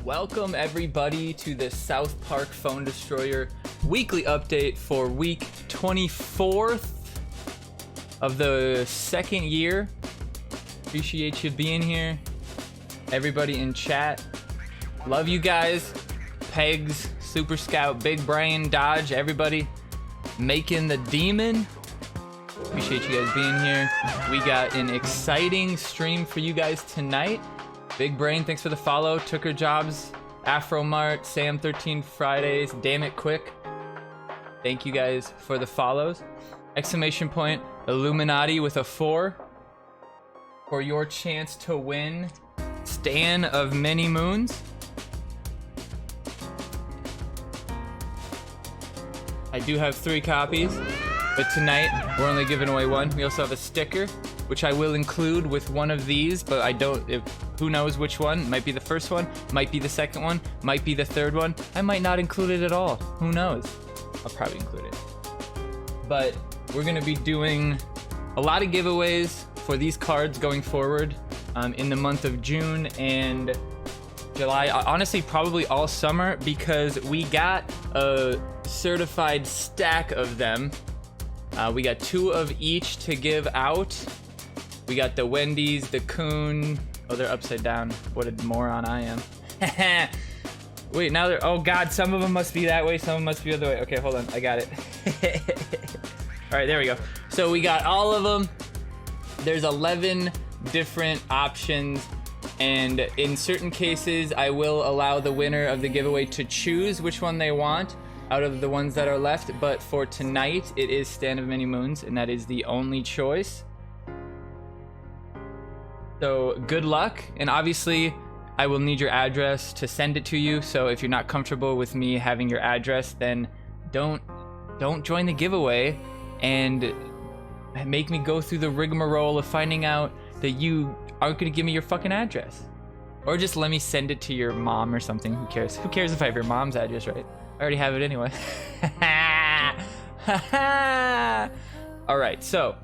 Welcome everybody to the South Park Phone Destroyer weekly update for week 24th of the second year. Appreciate you being here. Everybody in chat. Love you guys. Pegs, Super Scout, Big Brain, Dodge, everybody making the demon. Appreciate you guys being here. We got an exciting stream for you guys tonight. Big Brain, thanks for the follow. Tooker Jobs, Afro Mart, Sam13 Fridays, Damn It Quick. Thank you guys for the follows. Exclamation point, Illuminati with a 4 for your chance to win Stan of Many Moons. I do have 3 copies, but tonight we're only giving away 1. We also have a sticker, which I will include with one of these, but I don't, who knows which one. Might be the first one, might be the second one, might be the third one. I might not include it at all. Who knows? I'll probably include it. But we're gonna be doing a lot of giveaways for these cards going forward in the month of June and July. Honestly, probably all summer, because we got a certified stack of them. We got 2 of each to give out. We got the Wendy's, the Coon. Oh, they're upside down. What a moron I am. Wait, now they're, oh God, some of them must be that way, some of them must be the other way. Okay, hold on, I got it. All right, there we go. So we got all of them. There's 11 different options, and in certain cases, I will allow the winner of the giveaway to choose which one they want out of the ones that are left. But for tonight, it is Stand of Many Moons, and that is the only choice. So good luck, and obviously I will need your address to send it to you. So if you're not comfortable with me having your address, then don't join the giveaway and make me go through the rigmarole of finding out that you aren't gonna give me your fucking address. Or just let me send it to your mom or something. Who cares? Who cares if I have your mom's address, right? I already have it anyway. All right, so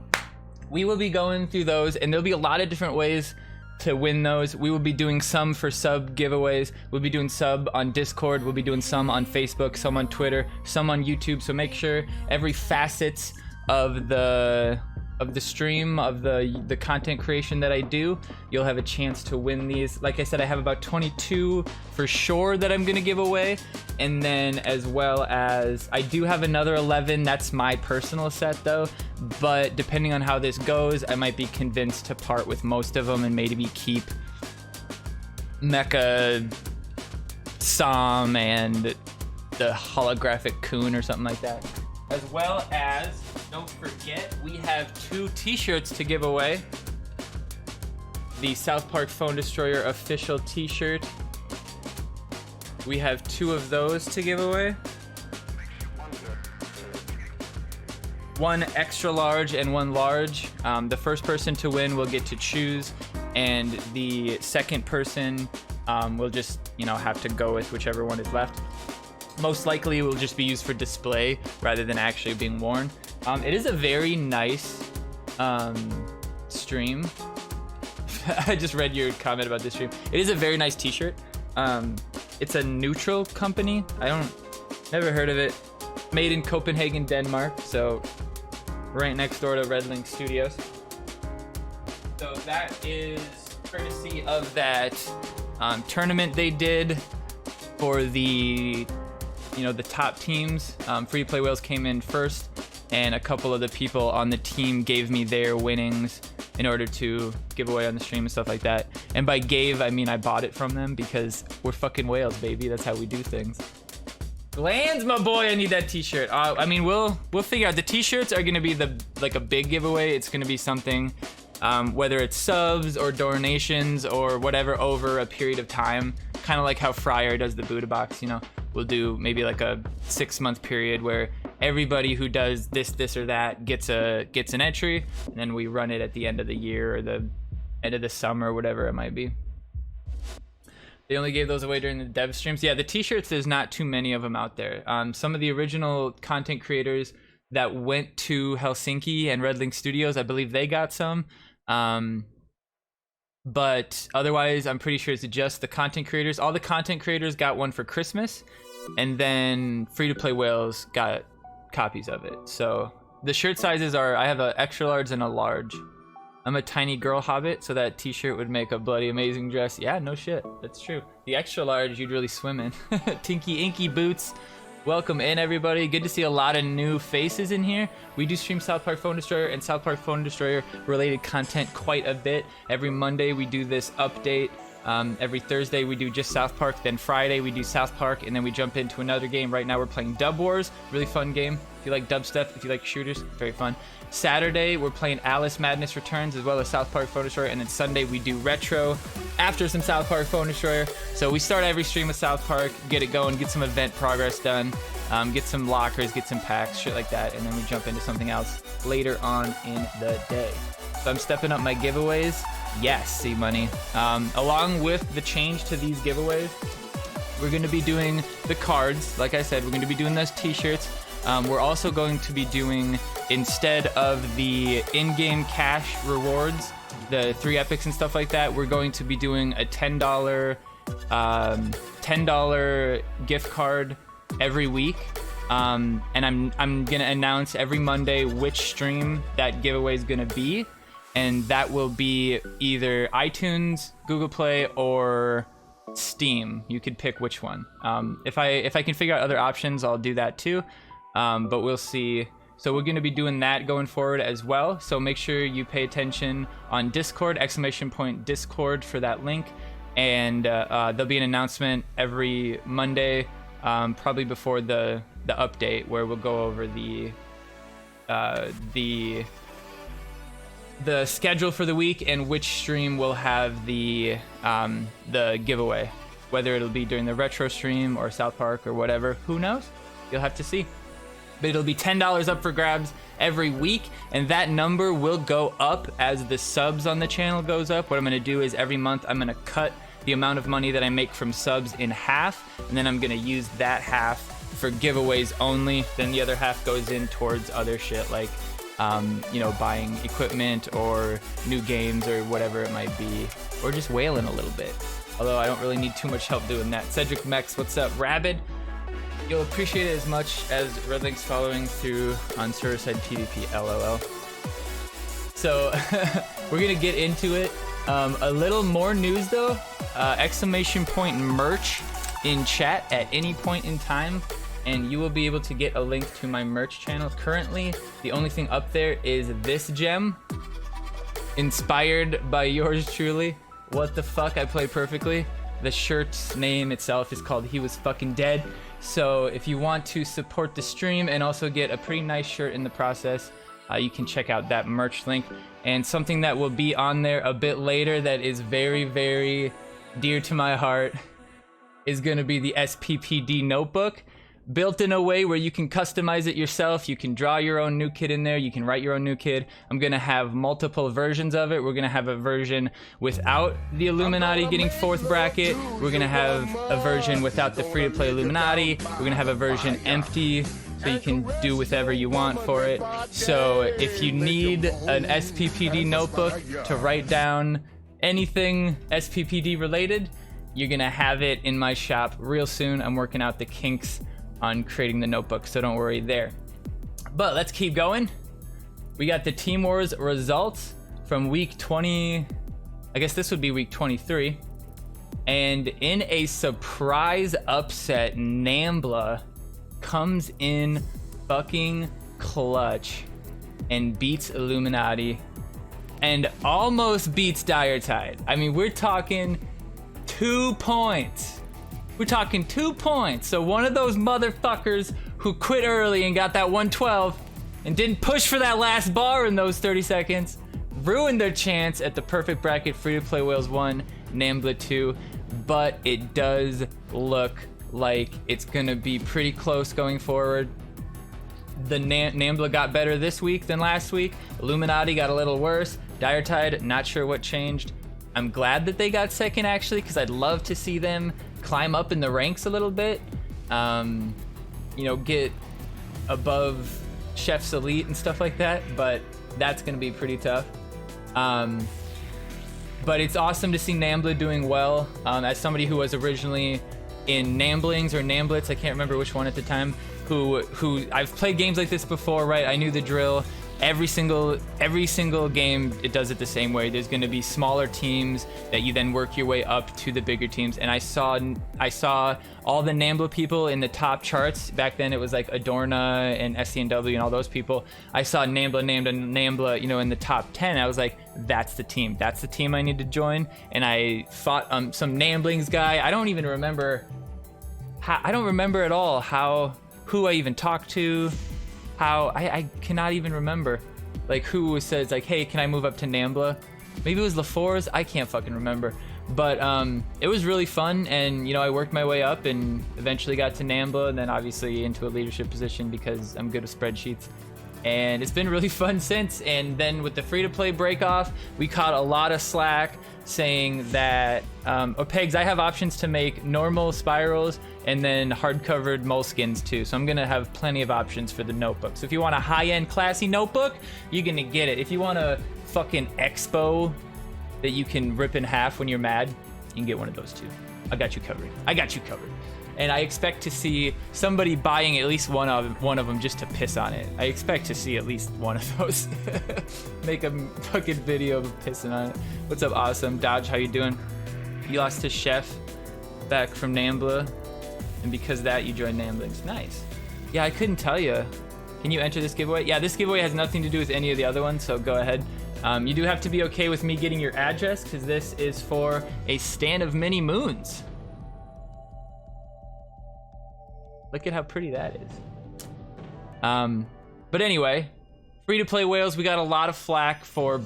we will be going through those, and there'll be a lot of different ways to win those. We will be doing some for sub giveaways. We'll be doing sub on Discord. We'll be doing some on Facebook, some on Twitter, some on YouTube. So make sure every facets of the stream, of the content creation that I do, you'll have a chance to win these. Like I said, I have about 22 for sure that I'm gonna give away, and then as well as I do have another 11. That's my personal set though, but depending on how this goes, I might be convinced to part with most of them and maybe keep Mecha Som and the holographic Coon or something like that. As well as, don't forget, we have 2 t-shirts to give away. The South Park Phone Destroyer official t-shirt. We have 2 of those to give away. 1 extra large and 1 large. The first person to win will get to choose, and the second person will just, have to go with whichever one is left. Most likely it will just be used for display rather than actually being worn. It is a very nice stream. I just read your comment about this stream. It is a very nice t-shirt. It's a neutral company. Never heard of it. Made in Copenhagen, Denmark. So right next door to Red Link Studios. So that is courtesy of that tournament they did for the the top teams. Free Play Whales came in first, and a couple of the people on the team gave me their winnings in order to give away on the stream and stuff like that. And by gave, I mean I bought it from them, because we're fucking whales, baby. That's how we do things. Glanz, my boy, I need that t-shirt. I mean, we'll figure out. The t-shirts are gonna be like a big giveaway. It's gonna be something, whether it's subs or donations or whatever, over a period of time, kind of like how Fryer does the Buddha box. We'll do maybe like a 6-month period where everybody who does this or that gets an entry, and then we run it at the end of the year or the end of the summer, whatever it might be. They only gave those away during the dev streams. Yeah, the t-shirts, there's not too many of them out there. Some of the original content creators that went to Helsinki and Red Link Studios, I believe they got some. But otherwise, I'm pretty sure it's just the content creators. All the content creators got one for Christmas, and then free-to-play whales got copies of it. So the shirt sizes are, I have a extra large and a large. I'm a tiny girl hobbit, so that t-shirt would make a bloody amazing dress. Yeah, no shit, that's true. The extra large you'd really swim in. Tinky Inky Boots. Welcome in, everybody. Good to see a lot of new faces in here. We do stream South Park Phone Destroyer and South Park Phone Destroyer related content quite a bit. Every Monday we do this update. Every Thursday we do just South Park. Then Friday we do South Park, and then we jump into another game. Right now we're playing Dub Wars. Really fun game. If you like dubstep, if you like shooters, very fun. Saturday we're playing Alice Madness Returns as well as South Park Phone Destroyer, and then Sunday we do retro after some South Park Phone Destroyer. So we start every stream with South Park, get it going, get some event progress done, get some lockers, get some packs, shit like that, and then we jump into something else later on in the day. So I'm stepping up my giveaways. Yes, see money. Along with the change to these giveaways, we're going to be doing the cards. Like I said, we're going to be doing those t-shirts. We're also going to be doing, instead of the in-game cash rewards, the 3 epics and stuff like that, we're going to be doing a $10 gift card every week. And I'm gonna announce every Monday which stream that giveaway is gonna be, and that will be either iTunes, Google Play, or Steam. You could pick which one. If I can figure out other options, I'll do that too. But we'll see. So we're going to be doing that going forward as well. So make sure you pay attention on Discord, !Discord for that link. And there'll be an announcement every Monday, probably before the update, where we'll go over the schedule for the week and which stream will have the giveaway. Whether it'll be during the retro stream or South Park or whatever, who knows? You'll have to see. But it'll be $10 up for grabs every week, and that number will go up as the subs on the channel goes up. What I'm gonna do is every month I'm gonna cut the amount of money that I make from subs in half, and then I'm gonna use that half for giveaways only. Then the other half goes in towards other shit like you know, buying equipment or new games or whatever it might be, or just whaling a little bit. Although I don't really need too much help doing that. Cedric Mex, what's up? Rabid, you'll appreciate it as much as Redlink's following through on server-side PvP, LOL. So we're gonna get into it. A little more news though. !Merch in chat at any point in time, and you will be able to get a link to my merch channel. Currently, the only thing up there is this gem, inspired by yours truly. What the fuck, I play perfectly. The shirt's name itself is called He Was Fucking Dead. So if you want to support the stream and also get a pretty nice shirt in the process, you can check out that merch link. And something that will be on there a bit later that is very, very dear to my heart is going to be the SPPD notebook. Built in a way where you can customize it yourself. You can draw your own new kid in there. You can write your own new kid. I'm gonna have multiple versions of it. We're gonna have a version without the Illuminati getting 4th bracket. We're gonna have a version without the free-to-play Illuminati. We're gonna have a version empty, so you can do whatever you want for it. So if you need an SPPD notebook to write down anything SPPD related, you're gonna have it in my shop real soon. I'm working out the kinks on creating the notebook, so don't worry there. But let's keep going. We got the Team Wars results from week 20. I guess this would be week 23. And in a surprise upset, Nambla comes in fucking clutch and beats Illuminati and almost beats Dire Tide. I mean, we're talking 2 points. We're talking 2 points. So one of those motherfuckers who quit early and got that 112 and didn't push for that last bar in those 30 seconds ruined their chance at the perfect bracket. Free-to-play Whales 1, Nambla 2. But it does look like it's gonna be pretty close going forward. The Nambla got better this week than last week. Illuminati got a little worse. Dire Tide, not sure what changed. I'm glad that they got second actually, because I'd love to see them climb up in the ranks a little bit. You know, get above Chef's Elite and stuff like that, but that's gonna be pretty tough. But it's awesome to see NAMBLA doing well. As somebody who was originally in Namblings or Namblets, I can't remember which one at the time, who I've played games like this before, right? I knew the drill. Every single game, it does it the same way. There's going to be smaller teams that you then work your way up to the bigger teams. And I saw all the NAMBLA people in the top charts. Back then it was like Adorna and SCNW and all those people. I saw NAMBLA, you know, in the top 10. I was like, that's the team. That's the team I need to join. And I fought some Namblings guy. I don't even remember I don't remember at all who I even talked to. I cannot even remember, like, who says like, hey, can I move up to NAMBLA? Maybe it was LaForce. I can't fucking remember. But it was really fun, and you know, I worked my way up and eventually got to NAMBLA, and then obviously into a leadership position because I'm good with spreadsheets. And it's been really fun since. And then with the free-to-play break-off, we caught a lot of slack saying that, Pegs, I have options to make normal spirals and then hard-covered moleskins too. So I'm gonna have plenty of options for the notebook. So if you want a high-end classy notebook, you're gonna get it. If you want a fucking expo that you can rip in half when you're mad, you can get one of those too. I got you covered. I got you covered. And I expect to see somebody buying at least one of them just to piss on it. I expect to see at least one of those. Make a fucking video of pissing on it. What's up, Awesome? Dodge, how you doing? You lost to Chef back from NAMBLA, and because of that, you joined Namblings. Nice. Yeah, I couldn't tell you. Can you enter this giveaway? Yeah, this giveaway has nothing to do with any of the other ones, so go ahead. You do have to be okay with me getting your address, because this is for a stand of many moons. Look at how pretty that is. But anyway, free-to-play whales, we got a lot of flack for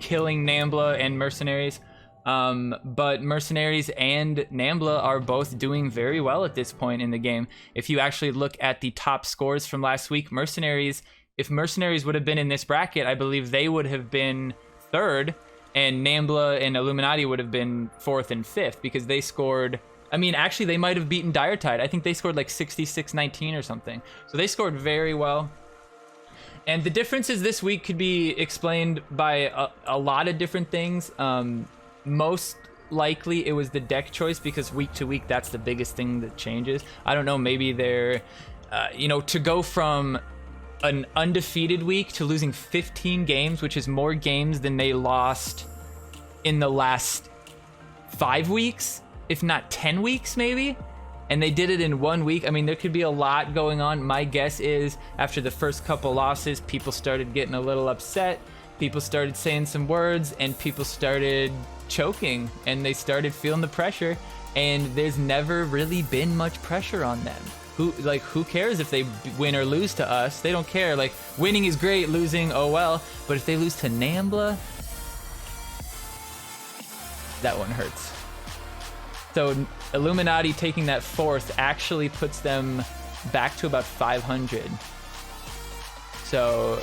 killing NAMBLA and Mercenaries. But Mercenaries and NAMBLA are both doing very well at this point in the game. If you actually look at the top scores from last week, if Mercenaries would have been in this bracket, I believe they would have been 3rd, and NAMBLA and ILLUMIN4TI would have been 4th and 5th, because they scored... I mean, actually, they might have beaten Diretide. I think they scored like 66-19 or something. So they scored very well. And the differences this week could be explained by a lot of different things. Most likely, it was the deck choice, because week to week, that's the biggest thing that changes. I don't know, maybe they're, you know, to go from an undefeated week to losing 15 games, which is more games than they lost in the last 5 weeks, if not 10 weeks maybe, and they did it in 1 week. I mean, there could be a lot going on. My guess is after the first couple losses, people started getting a little upset, people started saying some words, and people started choking, and they started feeling the pressure, and there's never really been much pressure on them. Who cares if they win or lose to us? They don't care. Like, winning is great, losing, oh well. But if they lose to NAMBLA, that one hurts. So ILLUMIN4TI taking that 4th actually puts them back to about 500. So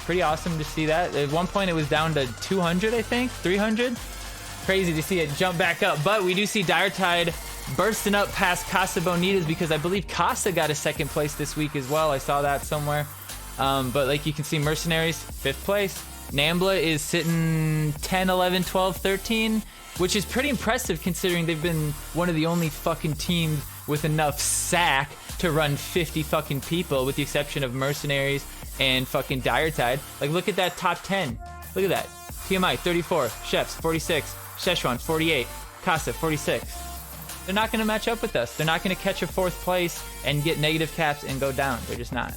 pretty awesome to see that. At one point it was down to 200, I think, 300. Crazy to see it jump back up. But we do see Diretide bursting up past Casa Bonitas, because I believe Casa got a 2nd place this week as well. I saw that somewhere. But like you can see, Mercenaries 5th place. NAMBLA is sitting 10, 11, 12, 13. Which is pretty impressive considering they've been one of the only fucking teams with enough sack to run 50 fucking people, with the exception of Mercenaries and fucking Diretide. Like, look at that top 10. Look at that. TMI 34, Chefs 46, Szechuan 48, Casa 46. They're not gonna match up with us. They're not gonna catch a 4th place and get negative caps and go down. They're just not.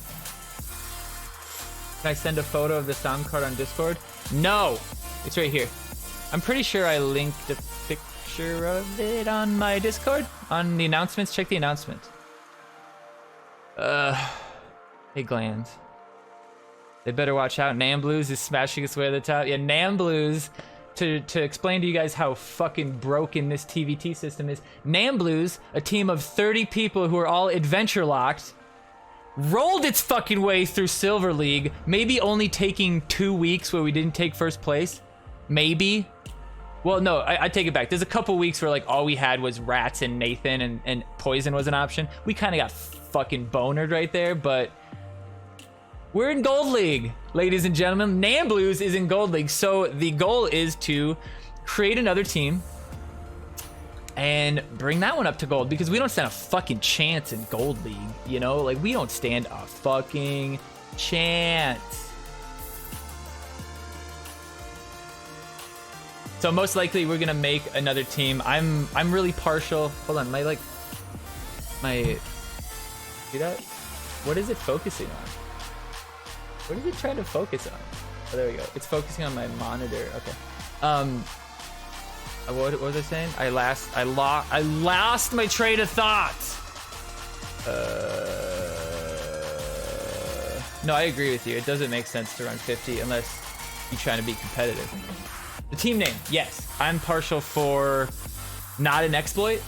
Can I send a photo of the sound card on Discord? No! It's right here. I'm pretty sure I linked a picture of it on my Discord. On the announcements, check the announcements. Hey, Glanz. They better watch out. NAMBLUs is smashing its way to the top. Yeah, NAMBLUs, to explain to you guys how fucking broken this TVT system is. NAMBLUs, a team of 30 people who are all adventure locked, rolled its fucking way through Silver League, maybe only taking 2 weeks where we didn't take 1st place. Maybe. Well, no, I take it back. There's a couple weeks where like all we had was Rats and Nathan, and Poison was an option. We kind of got fucking bonered right there, but We're in Gold League, ladies and gentlemen. Nam Blues is in Gold League. So the goal is to create another team and bring that one up to gold, because we don't stand a fucking chance in Gold League, you know? Like, we don't stand a fucking chance. So most likely we're gonna make another team. I'm really partial. Hold on, my see that? What is it focusing on? What is it trying to focus on? Oh, there we go. It's focusing on my monitor. Okay. What was I saying? I lost my train of thought. No, I agree with you. It doesn't make sense to run 50 unless you're trying to be competitive. The team name, yes. I'm partial for Not an Exploit.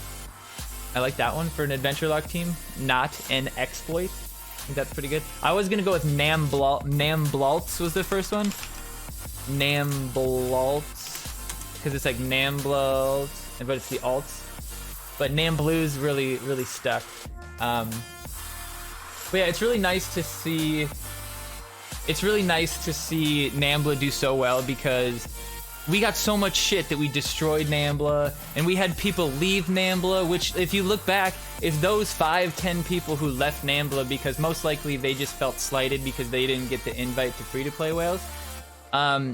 I like that one for an Adventure Lock team. Not an Exploit. I think that's pretty good. I was gonna go with Namblaltz was the first one. Namblaltz. Because it's like Namblaltz, but it's the alts. But Nam Blues really stuck. But yeah, it's really nice to see. It's really nice to see Nambla do so well, because we got so much shit that we destroyed Nambla, and we had people leave Nambla, which, if you look back, if those 5-10 people who left Nambla because most likely they just felt slighted because they didn't get the invite to free-to-play whales,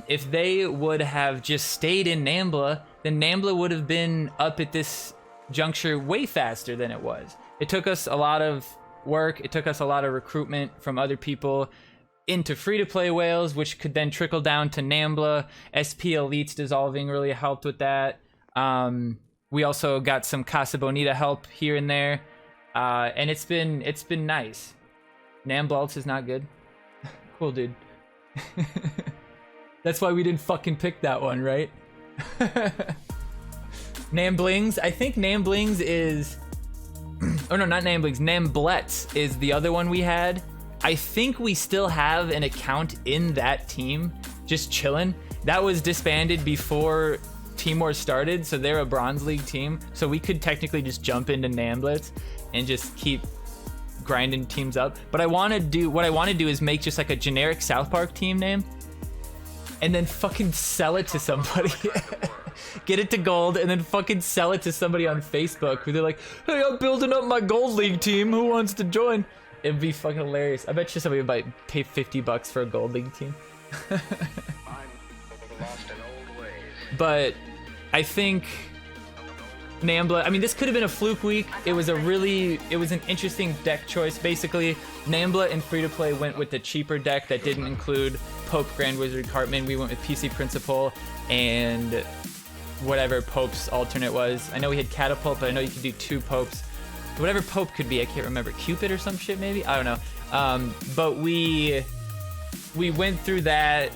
if they would have just stayed in Nambla, then Nambla would have been up at this juncture way faster than it was. It took us a lot of work, it took us a lot of recruitment from other people into free-to-play whales, which could then trickle down to Nambla. SP Elites dissolving really helped with that. We also got some Casa Bonita help here and there, and it's been nice. Namblaltz is not good. Cool, dude. That's why we didn't fucking pick that one, right? Namblings. I think Namblings is... oh no, not Namblings. Nambletz is the other one we had. I think we still have an account in that team, just chilling. That was disbanded before Team Wars started, so they're a Bronze League team. So we could technically just jump into Namblets and just keep grinding teams up. But what I want to do is make just like a generic South Park team name, and then fucking sell it to somebody. Get it to gold, and then fucking sell it to somebody on Facebook who they're like, hey, I'm building up my Gold League team. Who wants to join? It'd be fucking hilarious. I bet you somebody might pay $50 for a Gold League team. But I think Nambla, I mean, this could have been a fluke week. It was an interesting deck choice. Basically, Nambla and free-to-play went with the cheaper deck that didn't include Pope, Grand Wizard, Cartman. We went with PC Principal and whatever Pope's alternate was. I know we had Catapult, but I know you could do 2 Popes. Whatever Pope could be, I can't remember. Cupid or some shit, maybe? I don't know. But we went through that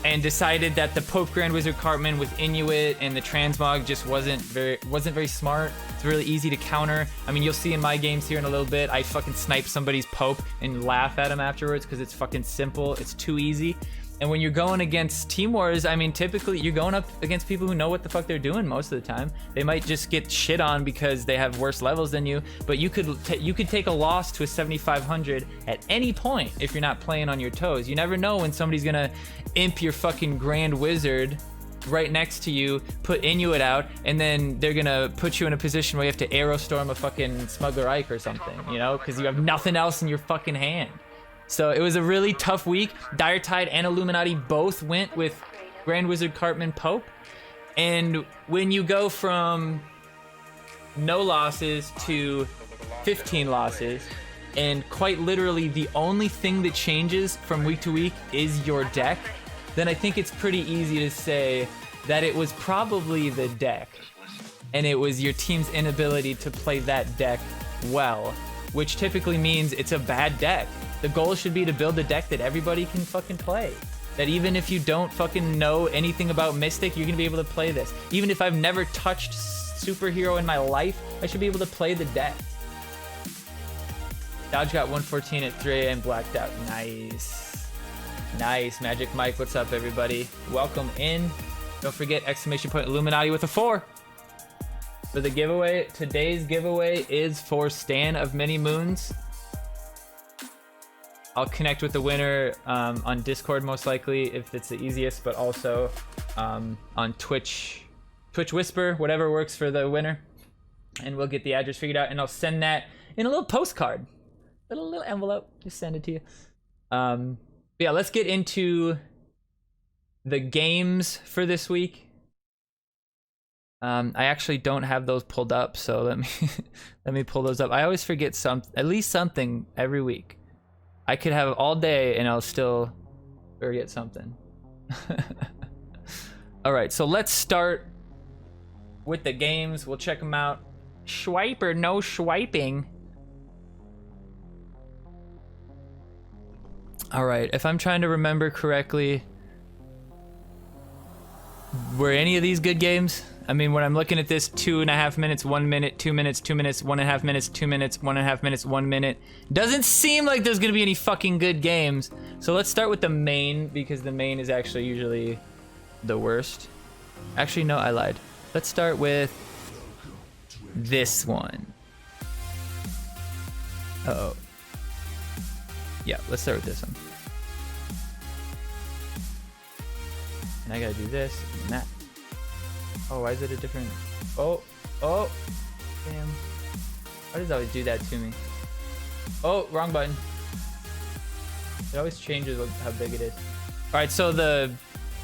and decided that the Pope Grand Wizard Cartman with Inuit and the Transmog just wasn't very smart. It's really easy to counter. I mean, you'll see in my games here in a little bit, I fucking snipe somebody's Pope and laugh at him afterwards because it's fucking simple. It's too easy. And when you're going against Team Wars, I mean, typically you're going up against people who know what the fuck they're doing most of the time. They might just get shit on because they have worse levels than you, but you could take a loss to a 7500 at any point if you're not playing on your toes. You never know when somebody's gonna imp your fucking Grand Wizard right next to you, put Inuit out, and then they're gonna put you in a position where you have to arrow storm a fucking Smuggler Ike or something, you know, because you have nothing else in your fucking hand. So it was a really tough week. Dire Tide and Illuminati both went with Grand Wizard Cartman Pope. And when you go from no losses to 15 losses, and quite literally the only thing that changes from week to week is your deck, then I think it's pretty easy to say that it was probably the deck. And it was your team's inability to play that deck well, which typically means it's a bad deck. The goal should be to build a deck that everybody can fucking play. That even if you don't fucking know anything about Mystic, you're gonna be able to play this. Even if I've never touched superhero in my life, I should be able to play the deck. Dodge got 114 at 3 AM, blacked out. Nice. Nice. Magic Mike, what's up, everybody? Welcome in. Don't forget, exclamation point Illuminati with a 4. For the giveaway, today's giveaway is for Stan of Many Moons. I'll connect with the winner on Discord most likely if it's the easiest, but also on Twitch Whisper, whatever works for the winner. And we'll get the address figured out, and I'll send that in a little postcard. Little envelope, just send it to you. But yeah, let's get into the games for this week. I actually don't have those pulled up, so let me let me pull those up. I always forget at least something every week. I could have all day and I'll still forget something. All right, so let's start with the games. We'll check them out. Swipe or no swiping? All right, if I'm trying to remember correctly, were any of these good games? I mean, when I'm looking at this, 2.5 minutes, 1 minute, 2 minutes, 2 minutes, 1.5 minutes, 2 minutes, 1.5 minutes, 1 minute. Doesn't seem like there's gonna be any fucking good games. So let's start with the main, because the main is actually usually the worst. Actually, no, I lied. Let's start with this one. Uh-oh. Yeah, let's start with this one. And I gotta do this and that. Oh, why is it a different... Oh, damn. Why does it always do that to me? Oh, wrong button. It always changes how big it is. All right, so the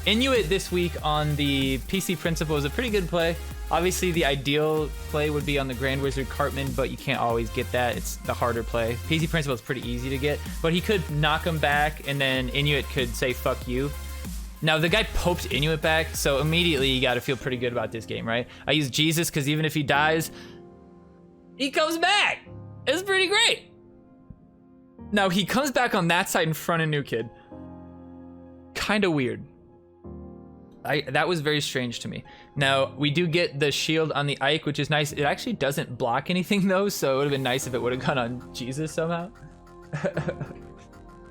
Inuit this week on the PC Principal is a pretty good play. Obviously, the ideal play would be on the Grand Wizard Cartman, but you can't always get that. It's the harder play. PC Principal is pretty easy to get, but he could knock him back, and then Inuit could say, fuck you. Now, the guy poped Inuit back, so immediately you gotta feel pretty good about this game, right? I use Jesus, because even if he dies, he comes back. It's pretty great. Now, he comes back on that side in front of New Kid. Kind of weird. That was very strange to me. Now, we do get the shield on the Ike, which is nice. It actually doesn't block anything, though, so it would have been nice if it would have gone on Jesus somehow.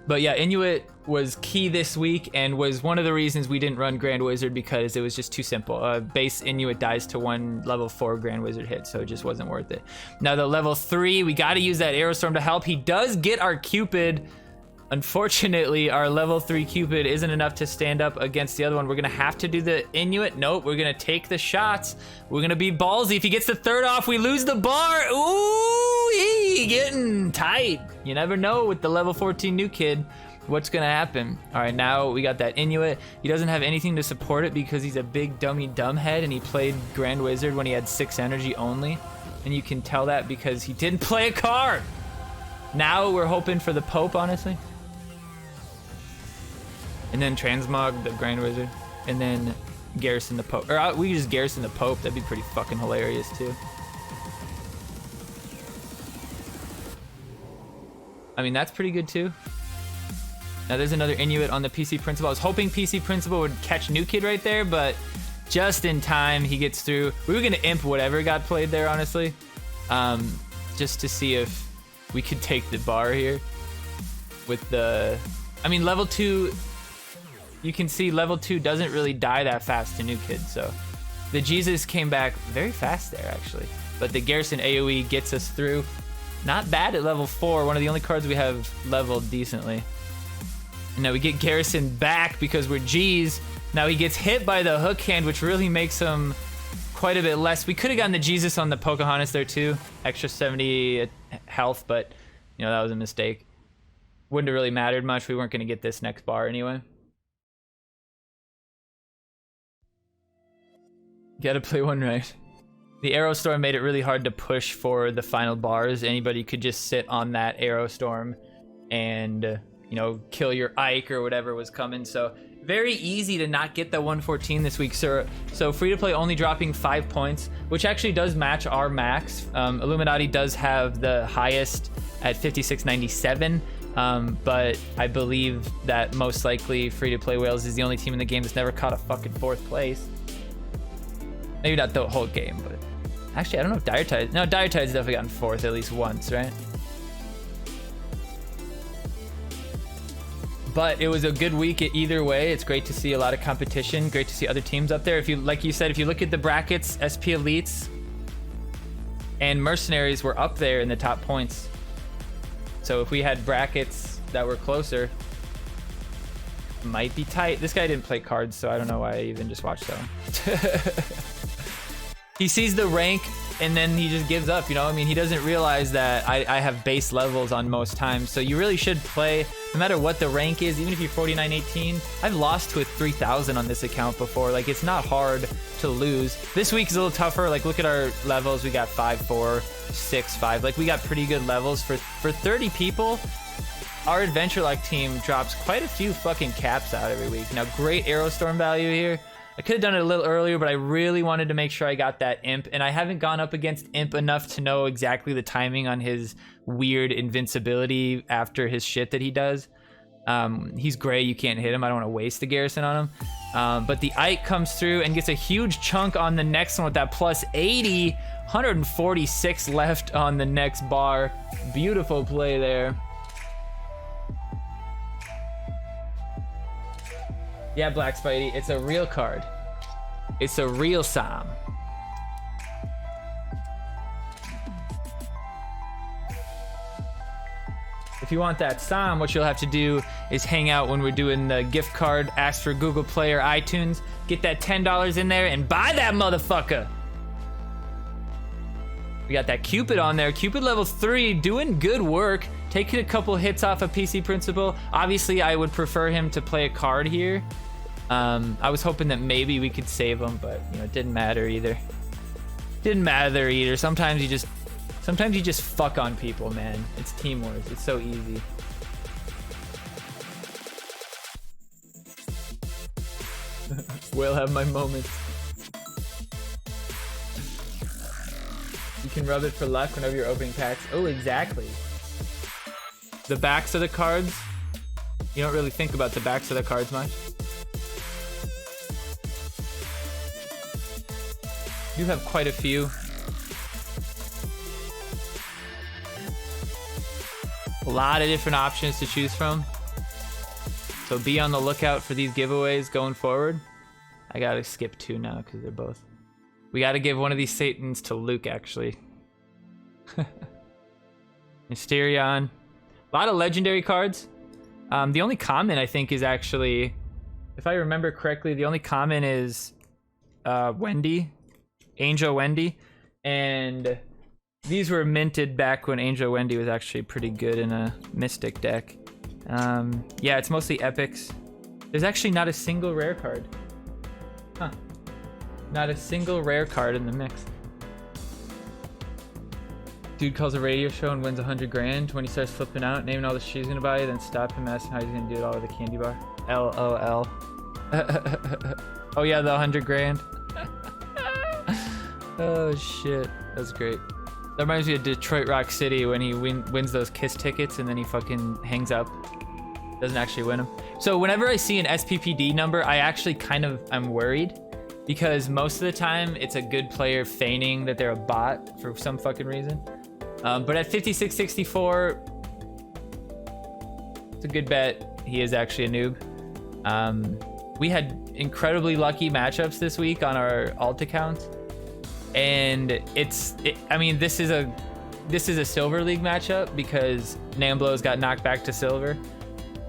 But yeah, Inuit was key this week and was one of the reasons we didn't run Grand Wizard, because it was just too simple. Base Inuit dies to one level 4 Grand Wizard hit, so it just wasn't worth it. Now the level 3, we got to use that Aerostorm to help. He does get our Cupid. Unfortunately, our level 3 Cupid isn't enough to stand up against the other one. We're gonna have to do the Inuit. Nope, we're gonna take the shots. We're gonna be ballsy. If he gets the third off, we lose the bar. Ooh, getting tight. You never know with the level 14 new kid what's gonna happen. All right, now we got that Inuit. He doesn't have anything to support it because he's a big dummy dumbhead, and he played Grand Wizard when he had 6 energy only. And you can tell that because he didn't play a card. Now we're hoping for the Pope, honestly. And then Transmog the Grand Wizard, and then Garrison the Pope. Or we could just Garrison the Pope. That'd be pretty fucking hilarious too. I mean, that's pretty good too. Now there's another Inuit on the PC Principal. I was hoping PC Principal would catch New Kid right there, but just in time he gets through. We were gonna imp whatever got played there, honestly, just to see if we could take the bar here with the. I mean, level 2. You can see level 2 doesn't really die that fast to New Kid, so the Jesus came back very fast there, actually. But the Garrison AoE gets us through. Not bad at level 4, one of the only cards we have leveled decently. And now we get Garrison back because we're G's. Now he gets hit by the hook hand, which really makes him quite a bit less. We could have gotten the Jesus on the Pocahontas there too. Extra 70 health, but you know, that was a mistake. Wouldn't have really mattered much. We weren't going to get this next bar anyway. Gotta play one right. The Aerostorm made it really hard to push for the final bars. Anybody could just sit on that Aerostorm and, you know, kill your Ike or whatever was coming. So very easy to not get the 114 this week. So free to play only dropping 5 points, which actually does match our max. ILLUMIN4TI does have the highest at 5697. But I believe that most likely free to play Wales is the only team in the game that's never caught a fucking 4th place. Maybe not the whole game, but actually, I don't know if Dire Tides. No, Dire Tides definitely gotten 4th at least once, right? But it was a good week either way. It's great to see a lot of competition. Great to see other teams up there. If you, like you said, if you look at the brackets, SP Elites and Mercenaries were up there in the top points. So if we had brackets that were closer. Might be tight. This guy didn't play cards, so I don't know why I even just watched that one. He sees the rank and then he just gives up, you know? I mean, he doesn't realize that I have base levels on most times, so you really should play no matter what the rank is, even if you're 49-18. I've lost with 3,000 on this account before. Like, it's not hard to lose. This week is a little tougher. Like, look at our levels. We got 5-4, 6-5. Like, we got pretty good levels. For 30 people, our Adventure Luck team drops quite a few fucking caps out every week. Now, great Aerostorm value here. I could have done it a little earlier, but I really wanted to make sure I got that Imp, and I haven't gone up against Imp enough to know exactly the timing on his weird invincibility after his shit that he does. He's gray, you can't hit him. I don't want to waste the garrison on him. But the Ike comes through and gets a huge chunk on the next one with that plus 80. 146 left on the next bar. Beautiful play there. Yeah, Black Spidey, it's a real card. It's a real Sam. If you want that Sam, what you'll have to do is hang out when we're doing the gift card, ask for Google Play or iTunes, get that $10 in there and buy that motherfucker. We got that Cupid on there. Cupid level 3, doing good work. Taking a couple hits off of PC Principle. Obviously, I would prefer him to play a card here. I was hoping that maybe we could save him, but you know, it didn't matter either. Didn't matter either. Sometimes you just fuck on people, man. It's Team Wars. It's so easy. Will have my moments. You can rub it for luck whenever you're opening packs. Oh, exactly. The backs of the cards, you don't really think about the backs of the cards much. You have quite a few. A lot of different options to choose from. So be on the lookout for these giveaways going forward. I gotta skip 2 now because they're both. We gotta give one of these Satans to Luke, actually. Mysterion. A lot of legendary cards. The only common, I think, is actually, if I remember correctly, the only common is Wendy. Angel Wendy. And these were minted back when Angel Wendy was actually pretty good in a Mystic deck. Yeah, it's mostly epics. There's actually not a single rare card. Huh. Not a single rare card in the mix. Dude calls a radio show and wins 100 grand. When he starts flipping out, naming all the shit he's gonna buy, then stop him, asking how he's gonna do it all with a candy bar. LOL. Oh yeah, the 100 grand. Oh shit, that's great. That reminds me of Detroit Rock City when he wins those Kiss tickets and then he fucking hangs up. Doesn't actually win them. So whenever I see an SPPD number, I actually I'm worried, because most of the time it's a good player feigning that they're a bot for some fucking reason. But at 5664, it's a good bet he is actually a noob. We had incredibly lucky matchups this week on our alt accounts. And I mean, this is a Silver League matchup because Namblos got knocked back to silver,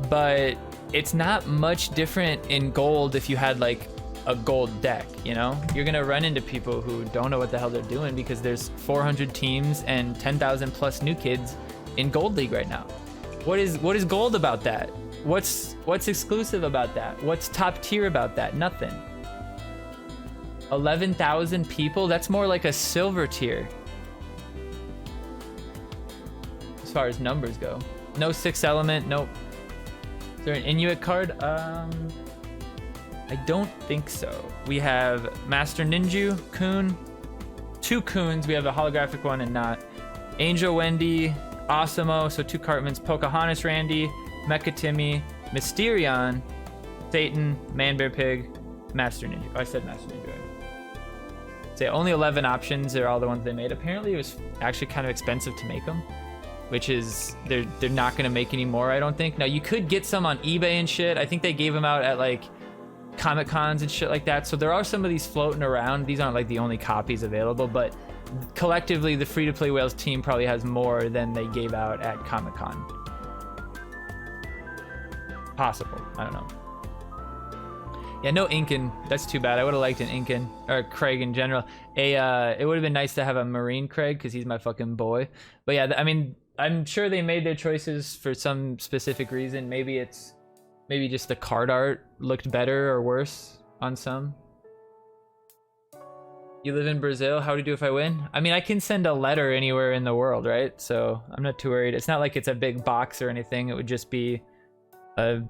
but it's not much different in gold if you had like a gold deck, you know? You're gonna run into people who don't know what the hell they're doing because there's 400 teams and 10,000 plus new kids in Gold League right now. What is gold about that? What's exclusive about that? What's top tier about that? Nothing. 11,000 people? That's more like a silver tier as far as numbers go. No 6 element, nope. Is there an Inuit card? I don't think so. We have Master Ninju, Coon, 2 Coons. We have a holographic one and not. Angel Wendy, Osimo, so 2 Cartmans, Pocahontas Randy, Mecha Timmy, Mysterion, Satan, Man Bear Pig, Master Ninja. Oh, I said Master Ninja. So only 11 options are all the ones they made. Apparently it was actually kind of expensive to make them, which is, they're not going to make any more, I don't think. Now you could get some on eBay and shit. I think they gave them out at like Comic Cons and shit like that. So there are some of these floating around. These aren't like the only copies available, but collectively the Free to Play Whales team probably has more than they gave out at Comic Con. Possible. I don't know. Yeah, no Incan. That's too bad. I would have liked an Incan or Craig in general. It would have been nice to have a Marine Craig because he's my fucking boy. But yeah, I mean, I'm sure they made their choices for some specific reason. Maybe just the card art looked better or worse on some. You live in Brazil. How would you do if I win? I mean, I can send a letter anywhere in the world, right? So I'm not too worried. It's not like it's a big box or anything. It would just be a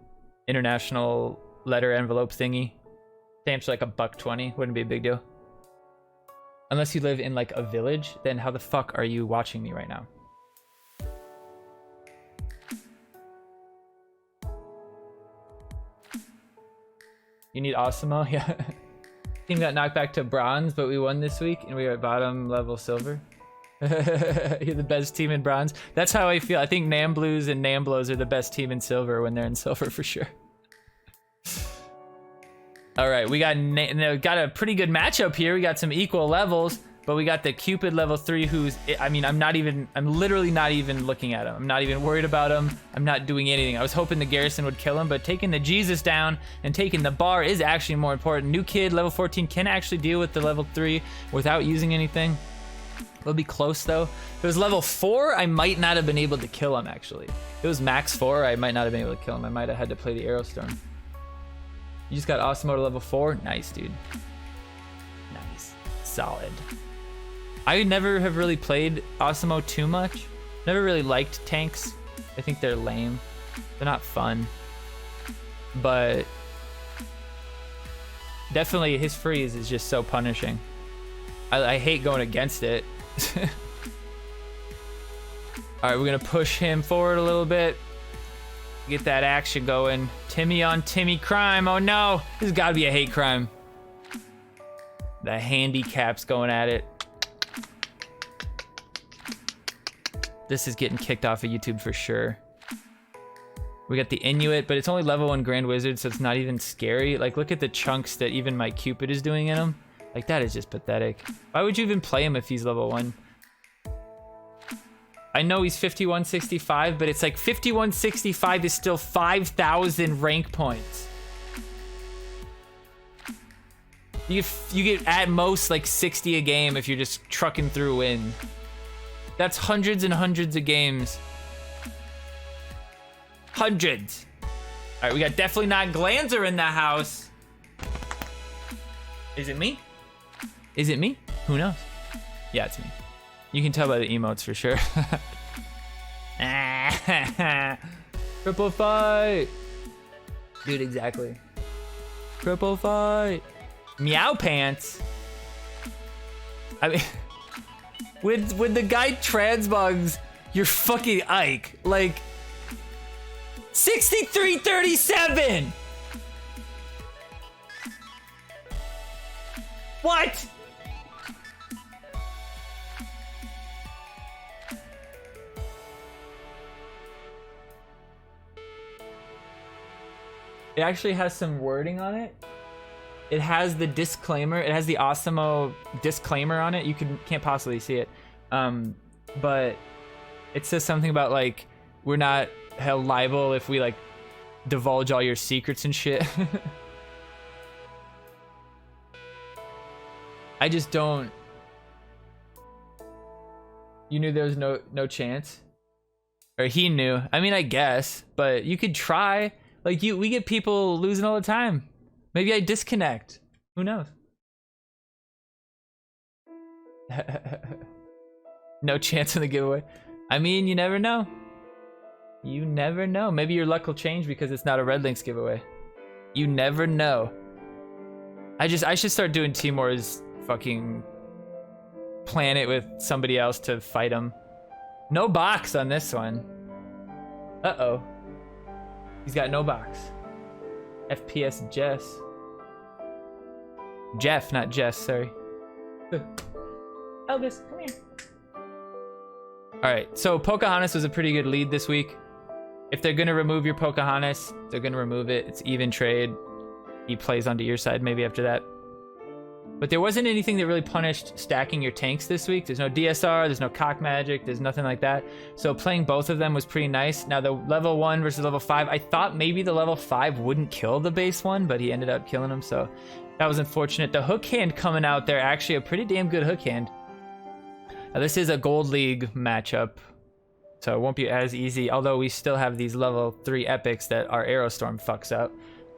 international letter envelope thingy. Stamps like $1.20. Wouldn't be a big deal. Unless you live in like a village, then how the fuck are you watching me right now? You need Osimo? Yeah. Team got knocked back to bronze, but we won this week and we are at bottom level silver. You're the best team in bronze. That's how I feel. I think Namblues and Namblos are the best team in silver when they're in silver for sure. All right, we got a pretty good matchup here. We got some equal levels, but we got the Cupid level 3 who's, I mean, I'm literally not even looking at him. I'm not even worried about him. I'm not doing anything. I was hoping the Garrison would kill him, but taking the Jesus down and taking the bar is actually more important. New kid, level 14, can actually deal with the level 3 without using anything. It'll be close though. If it was level 4, I might not have been able to kill him actually. If it was max 4, I might not have been able to kill him. I might have had to play the Aerostorm. You just got Osimo to level 4? Nice, dude. Nice. Solid. I never have really played Osimo too much. Never really liked tanks. I think they're lame. They're not fun. But definitely his freeze is just so punishing. I hate going against it. Alright, we're gonna push him forward a little bit. Get that action going. Timmy on Timmy crime. Oh no, this has gotta be a hate crime. The handicap's going at it. This is getting kicked off of YouTube for sure. We got the Inuit, but it's only level 1 Grand Wizard, so it's not even scary. Like, look at the chunks that even my Cupid is doing in him. Like, that is just pathetic. Why would you even play him if he's level 1? I know he's 5165, but it's like 5165 is still 5,000 rank points. You get at most like 60 a game if you're just trucking through win. That's hundreds and hundreds of games. Hundreds. All right, we got definitely not Glanzer in the house. Is it me? Is it me? Who knows? Yeah, it's me. You can tell by the emotes for sure. Triple fight. Dude, exactly. Triple fight. Meow pants. I mean, with the guy transbugs, you're fucking Ike. Like, 6337. What? It actually has some wording on it. It has the disclaimer. It has the Osimo disclaimer on it. You can't possibly see it. But it says something about like, we're not held liable if we like divulge all your secrets and shit. I just don't. You knew there was no chance? Or he knew. I mean, I guess, but you could try. Like, we get people losing all the time. Maybe I disconnect. Who knows? No chance in the giveaway. I mean, you never know. You never know. Maybe your luck will change because it's not a Red Links giveaway. You never know. I should start doing Timor's fucking plan it with somebody else to fight him. No box on this one. Uh-oh. He's got no box. FPS Jess. Jeff, not Jess, sorry. Elvis, come here. Alright, so Pocahontas was a pretty good lead this week. If they're gonna remove your Pocahontas, they're gonna remove it. It's even trade. He plays onto your side maybe after that. But there wasn't anything that really punished stacking your tanks this week. There's no DSR, there's no cock magic, there's nothing like that. So playing both of them was pretty nice. Now the level 1 versus level 5, I thought maybe the level 5 wouldn't kill the base one, but he ended up killing him, so that was unfortunate. The hook hand coming out there, actually a pretty damn good hook hand. Now this is a Gold League matchup, so it won't be as easy, although we still have these level 3 epics that our Aerostorm fucks up.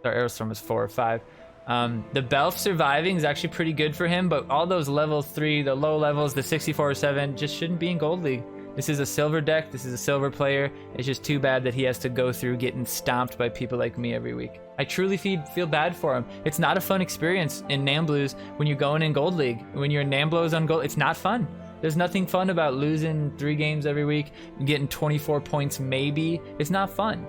Our Aerostorm is 4 or 5. The Belf surviving is actually pretty good for him, but all those level 3, the low levels, the 64 or 7, just shouldn't be in Gold League. This is a silver deck, this is a silver player. It's just too bad that he has to go through getting stomped by people like me every week. I truly feel bad for him. It's not a fun experience in Namblues when you're going in Gold League. When you're in Namblos on Gold, it's not fun. There's nothing fun about losing 3 games every week and getting 24 points maybe. It's not fun.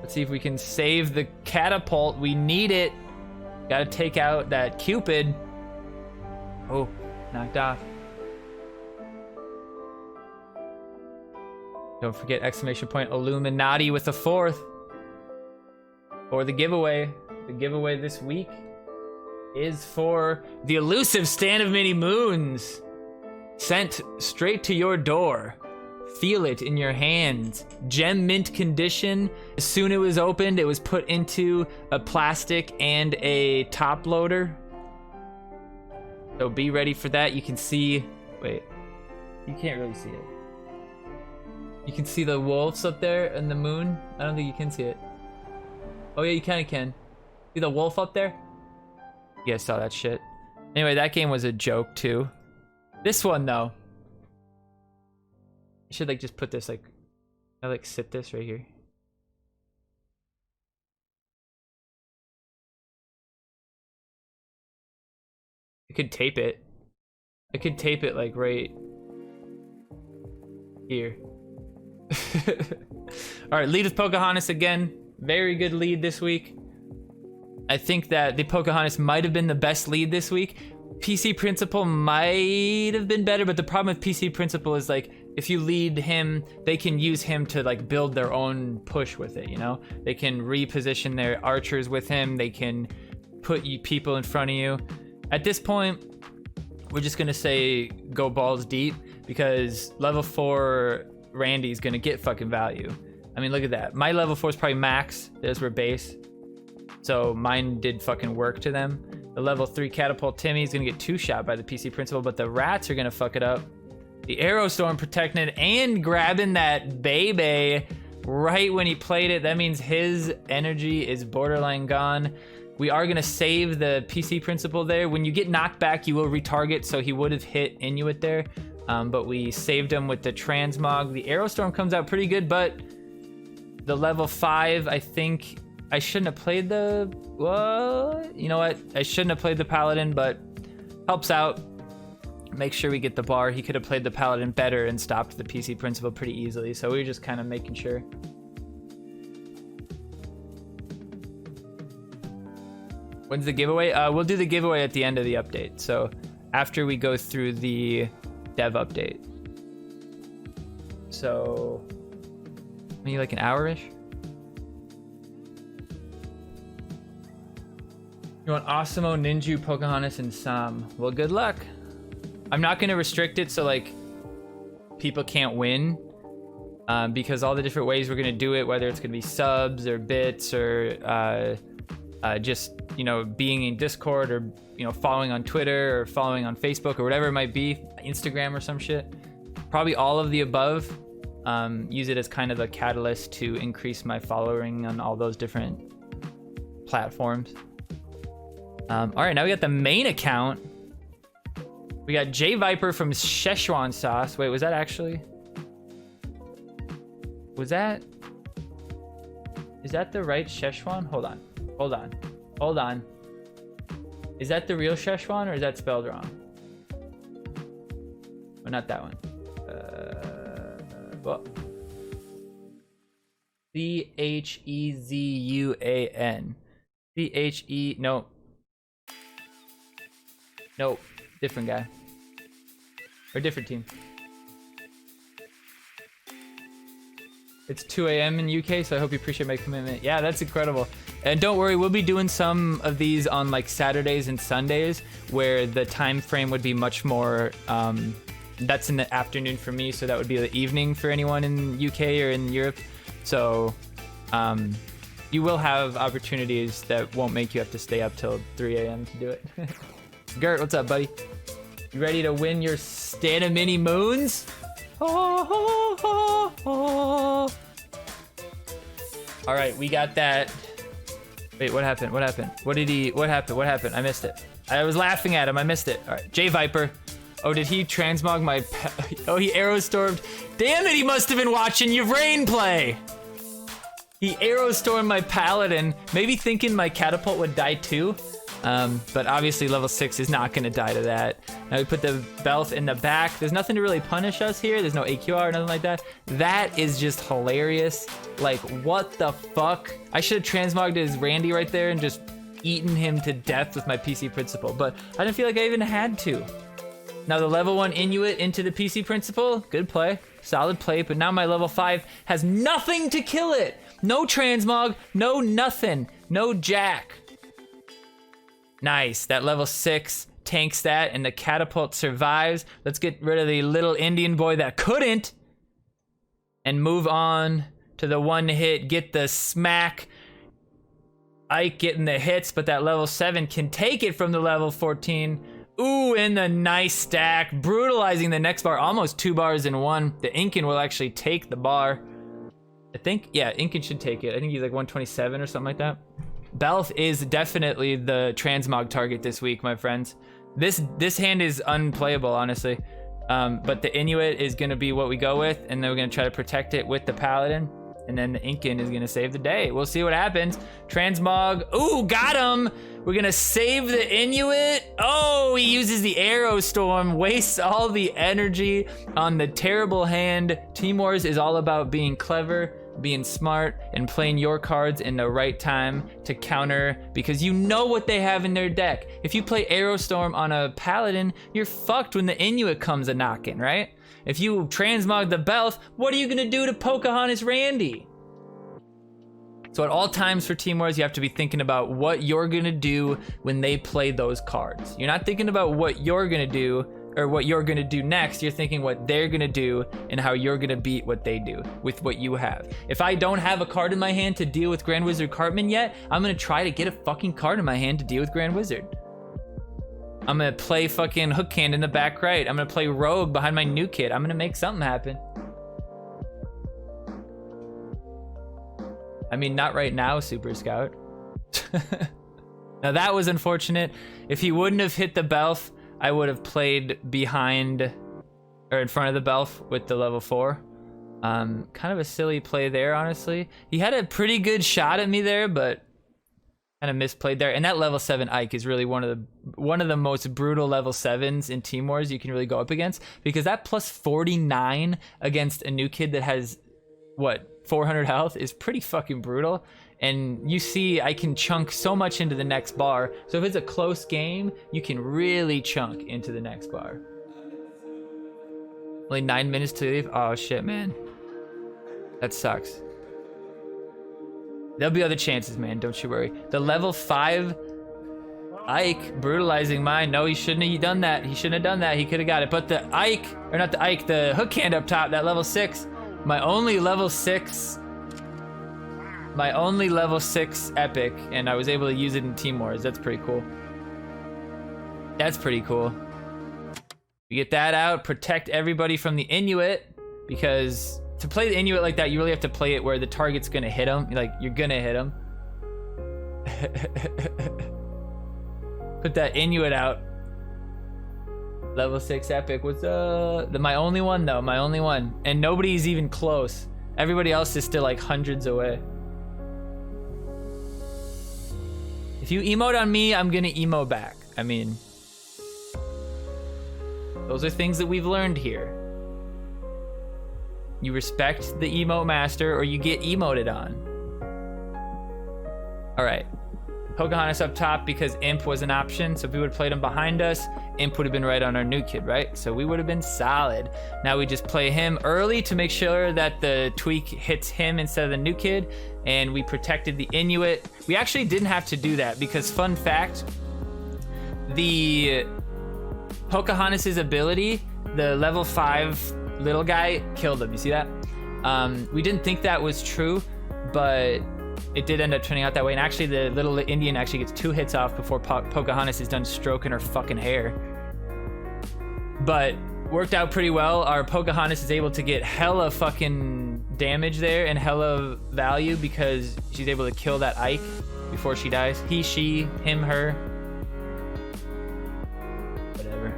Let's see if we can save the catapult. We need it. Gotta take out that Cupid. Oh, knocked off. Don't forget exclamation point Illuminati with the 4th. For the giveaway. The giveaway this week is for the elusive Stand of Many Moons. Sent straight to your door. Feel it in your hands. Gem mint condition. As soon as it was opened, it was put into a plastic and a top loader. So be ready for that. You can see, wait, you can't really see it. You can see the wolves up there and the moon. I don't think you can see it. Oh yeah, you kind of can. See the wolf up there? You guys saw that shit. Anyway, that game was a joke too. This one though, I should like just put this like, I like sit this right here. I could tape it. I could tape it like right here. All right, lead with Pocahontas again. Very good lead this week. I think that the Pocahontas might have been the best lead this week. PC Principal might have been better, but the problem with PC Principal is like, if you lead him, they can use him to like build their own push with it, you know? They can reposition their archers with him. They can put people in front of you. At this point, we're just gonna say go balls deep because level 4 Randy's gonna get fucking value. I mean, look at that. My level 4 is probably max. There's where base. So mine did fucking work to them. The level 3 Catapult Timmy's gonna get 2-shot by the PC Principal, but the rats are gonna fuck it up. The Aerostorm protecting it and grabbing that baby right when he played it. That means his energy is borderline gone. We are gonna save the PC Principal there. When you get knocked back, you will retarget, so he would have hit Inuit there. But we saved him with the Transmog. The Aerostorm comes out pretty good, but the level 5, I think I shouldn't have played the, well, you know what? I shouldn't have played the Paladin, but helps out. Make sure we get the bar. He could have played the Paladin better and stopped the PC Principal pretty easily. So we were just kind of making sure. When's the giveaway? We'll do the giveaway at the end of the update. So after we go through the dev update. So maybe like an hour-ish? You want Osimo, Ninju, Pocahontas, and Sam. Well, good luck. I'm not going to restrict it so like people can't win because all the different ways we're going to do it, whether it's going to be subs or bits or just, you know, being in Discord or, you know, following on Twitter or following on Facebook or whatever it might be, Instagram or some shit. Probably all of the above. Use it as kind of a catalyst to increase my following on all those different platforms. All right, now we got the main account. We got J Viper from Szechuan Sauce. Wait, was that actually? Was that? Is that the right Szechuan? Hold on. Hold on. Hold on. Is that the real Szechuan or is that spelled wrong? Oh, not that one. Well. Chezuan. C-H-E... No. Nope. Different guy. Or different team. It's 2 a.m. in UK, so I hope you appreciate my commitment. Yeah, that's incredible. And don't worry, we'll be doing some of these on like Saturdays and Sundays, where the time frame would be much more. That's in the afternoon for me, so that would be the evening for anyone in UK or in Europe. So you will have opportunities that won't make you have to stay up till 3 a.m. to do it. Gert, what's up, buddy? You ready to win your Stana Mini Moons? All right, we got that. Wait, what happened? What happened? What happened? I missed it. I was laughing at him. I missed it. All right, J Viper. Oh, did he transmog my... Oh, he arrow stormed. Damn it, he must have been watching Yvrain play. He arrow stormed my paladin, maybe thinking my catapult would die too. But obviously level 6 is not gonna die to that. Now we put the Belf in the back. There's nothing to really punish us here. There's no AQR or nothing like that. That is just hilarious. Like, what the fuck? I should have transmogged his Randy right there and just eaten him to death with my PC principle, but I didn't feel like I even had to. Now the level 1 Inuit into the PC principle, good play, solid play, but now my level 5 has nothing to kill it. No transmog, no nothing, no jack. Nice, that level 6 tanks that and the catapult survives. Let's get rid of the little Indian boy that couldn't and move on to the one hit, get the smack. Ike getting the hits, but that level 7 can take it from the level 14. Ooh, and the nice stack, brutalizing the next bar, almost 2 bars in one. The Incan will actually take the bar. I think, yeah, Incan should take it. I think he's like 127 or something like that. Belf is definitely the transmog target this week, my friends. This hand is unplayable, honestly. But the Inuit is gonna be what we go with, and then we're gonna try to protect it with the Paladin. And then the Incan is gonna save the day. We'll see what happens. Transmog, ooh, got him! We're gonna save the Inuit. Oh, he uses the Arrow Storm, wastes all the energy on the terrible hand. Team Wars is all about being clever, being smart, and playing your cards in the right time to counter, because you know what they have in their deck. If you play Arrow Storm on a Paladin, you're fucked when the Inuit comes a-knocking, right? If you transmog the Belf, what are you gonna do to Pocahontas Randy? So at all times for Team Wars, you have to be thinking about what you're gonna do when they play those cards. You're not thinking about what you're gonna do or what you're gonna do next. You're thinking what they're gonna do and how you're gonna beat what they do with what you have. If I don't have a card in my hand to deal with Grand Wizard Cartman yet, I'm gonna try to get a fucking card in my hand to deal with Grand Wizard. I'm gonna play fucking Hook Hand in the back right. I'm gonna play Rogue behind my new kid. I'm gonna make something happen. I mean, not right now, Super Scout. Now that was unfortunate. If he wouldn't have hit the Belf, I would have played behind or in front of the Belf with the level 4. Kind of a silly play there, honestly. He had a pretty good shot at me there, but kind of misplayed there. And that level 7 Ike is really one of the most brutal level 7s in Team Wars you can really go up against, because that plus 49 against a new kid that has what, 400 health is pretty fucking brutal. And you see I can chunk so much into the next bar. So if it's a close game, you can really chunk into the next bar. Only 9 minutes to leave. Oh shit, man. That sucks. There'll be other chances, man, don't you worry. The level 5 Ike brutalizing mine. No, he shouldn't have done that. He shouldn't have done that. He could have got it. But the Ike, or not the Ike, the Hook Hand up top, that level 6. My only level 6 epic, and I was able to use it in Team Wars. That's pretty cool. That's pretty cool. You get that out, protect everybody from the Inuit, because to play the Inuit like that, you really have to play it where the target's gonna hit him. Like, you're gonna hit him. Put that Inuit out. Level 6 epic. What's my only one though? My only one, and nobody's even close. Everybody else is still like hundreds away. If you emote on me, I'm gonna emo back. I mean, those are things that we've learned here. You respect the emote master or you get emoted on. All right. Pocahontas up top because Imp was an option. So if we would have played him behind us, Imp would have been right on our new kid, right? So we would have been solid. Now we just play him early to make sure that the tweak hits him instead of the new kid, and we protected the Inuit. We actually didn't have to do that because, fun fact, the Pocahontas' ability, the level 5 little guy, killed him. You see that? We didn't think that was true, but it did end up turning out that way. And actually, the little Indian actually gets 2 hits off before Pocahontas is done stroking her fucking hair. But worked out pretty well. Our Pocahontas is able to get hella fucking damage there and hella value because she's able to kill that Ike before she dies. He, she, him, her. Whatever.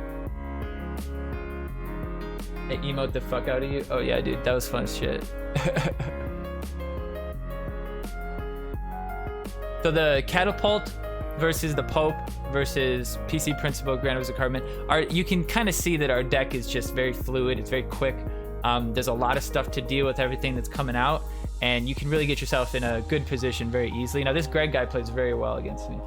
Hey, emote the fuck out of you. Oh yeah, dude, that was fun as shit. So the Catapult versus the Pope versus PC Principal, Grand Wizard Cartman, you can kind of see that our deck is just very fluid. It's very quick. There's a lot of stuff to deal with everything that's coming out, and you can really get yourself in a good position very easily. Now this Greg guy plays very well against me.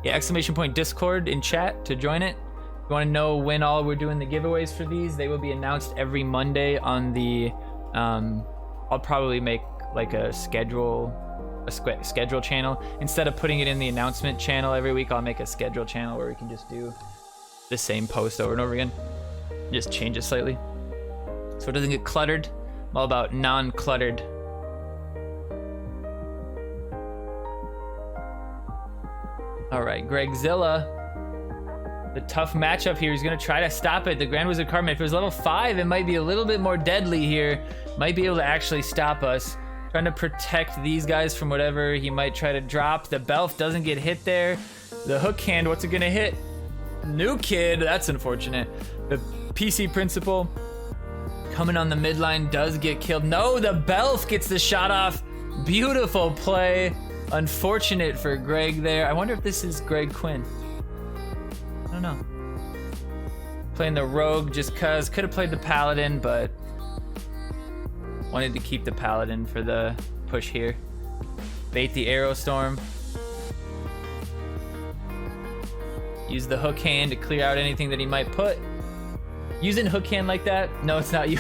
Yeah, exclamation point Discord in chat to join it. If you want to know when all we're doing the giveaways for these, they will be announced every Monday on the, I'll probably make like a schedule channel. Instead of putting it in the announcement channel every week, I'll make a schedule channel where we can just do the same post over and over again. Just change it slightly so it doesn't get cluttered. I'm all about non-cluttered. All right, Gregzilla. The tough matchup here. He's gonna try to stop it. The Grand Wizard Cartman, if it was level 5, it might be a little bit more deadly here. Might be able to actually stop us. Trying to protect these guys from whatever he might try to drop. The Belf doesn't get hit there. The hook hand, what's it gonna hit? New kid, that's unfortunate. The PC Principal coming on the midline does get killed. No, the Belf gets the shot off. Beautiful play. Unfortunate for Greg there. I wonder if this is Greg Quinn. I don't know. Playing the Rogue just cause. Could have played the Paladin, but wanted to keep the Paladin for the push here. Bait the Arrow Storm. Use the hook hand to clear out anything that he might put. Using hook hand like that, no, it's not you.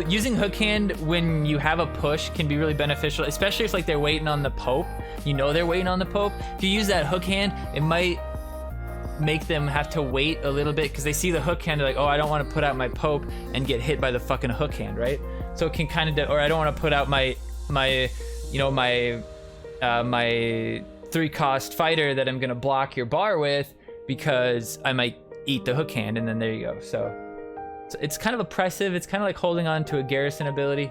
Using hook hand when you have a push can be really beneficial, especially if like they're waiting on the Pope. You know they're waiting on the Pope. If you use that hook hand, it might make them have to wait a little bit because they see the hook hand, they're like, oh, I don't want to put out my Pope and get hit by the fucking hook hand, right? So it can kind of, or I don't want to put out my 3-cost fighter that I'm gonna block your bar with because I might eat the hook hand, and then there you go. So it's kind of oppressive. It's kind of like holding on to a garrison ability.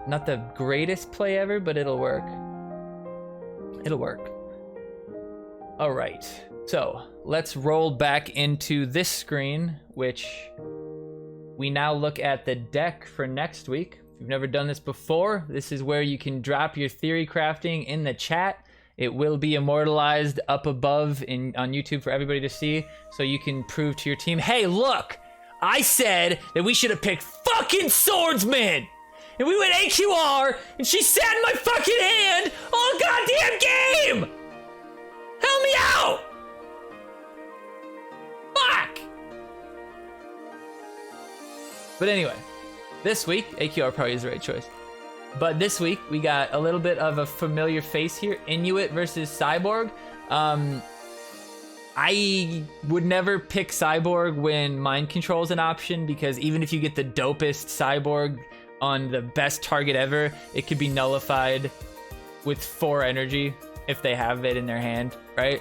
Not the greatest play ever, but it'll work. It'll work. All right, so let's roll back into this screen, which we now look at the deck for next week. If you've never done this before, this is where you can drop your theory crafting in the chat. It will be immortalized up above on YouTube for everybody to see, so you can prove to your team, hey, look, I said that we should have picked fucking swordsman, and we went AQR, and she sat in my fucking hand all goddamn game! Help me out! Fuck! But anyway, this week, AQR probably is the right choice. But this week, we got a little bit of a familiar face here. Inuit versus Cyborg. I would never pick Cyborg when mind control is an option, because even if you get the dopest Cyborg on the best target ever, it could be nullified with 4 energy if they have it in their hand, right?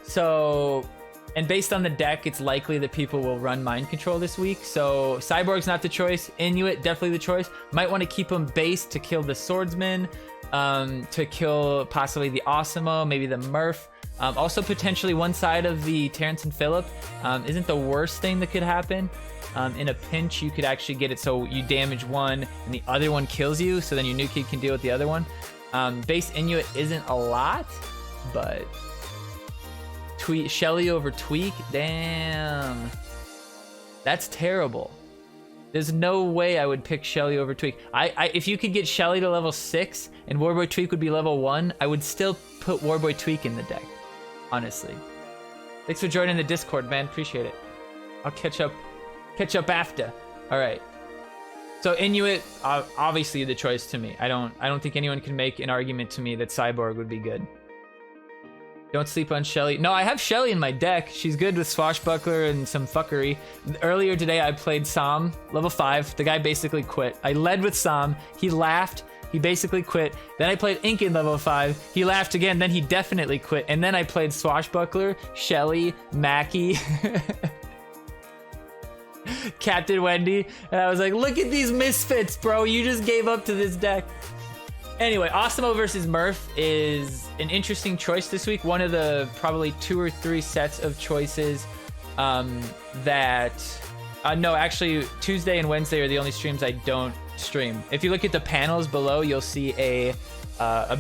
So, and based on the deck, it's likely that people will run mind control this week. So Cyborg's not the choice. Inuit, definitely the choice. Might want to keep him based to kill the swordsman, to kill possibly the Osimo, maybe the Murph. Also potentially one side of the Terrence and Phillip isn't the worst thing that could happen. In a pinch, you could actually get it so you damage one and the other one kills you, so then your new kid can deal with the other one. Base Inuit isn't a lot, but Shelly over Tweak, damn. That's terrible. There's no way I would pick Shelly over Tweak. If you could get Shelly to level 6 and Warboy Tweak would be level 1, I would still put Warboy Tweak in the deck, honestly. Thanks for joining the Discord, man. Appreciate it. I'll catch up after. All right. So Inuit, obviously the choice to me. I don't think anyone can make an argument to me that Cyborg would be good. Don't sleep on Shelly. No, I have Shelly in my deck. She's good with Swashbuckler and some fuckery. Earlier today, I played Sam, level 5. The guy basically quit. I led with Sam. He laughed. He basically quit. Then I played Inkin level 5. He laughed again. Then he definitely quit. And then I played Swashbuckler, Shelly, Mackie, Captain Wendy. And I was like, look at these misfits, bro. You just gave up to this deck. Anyway, Osmo versus Murph is an interesting choice this week. One of the probably 2 or 3 sets of choices no, actually Tuesday and Wednesday are the only streams I don't stream. If you look at the panels below, you'll see a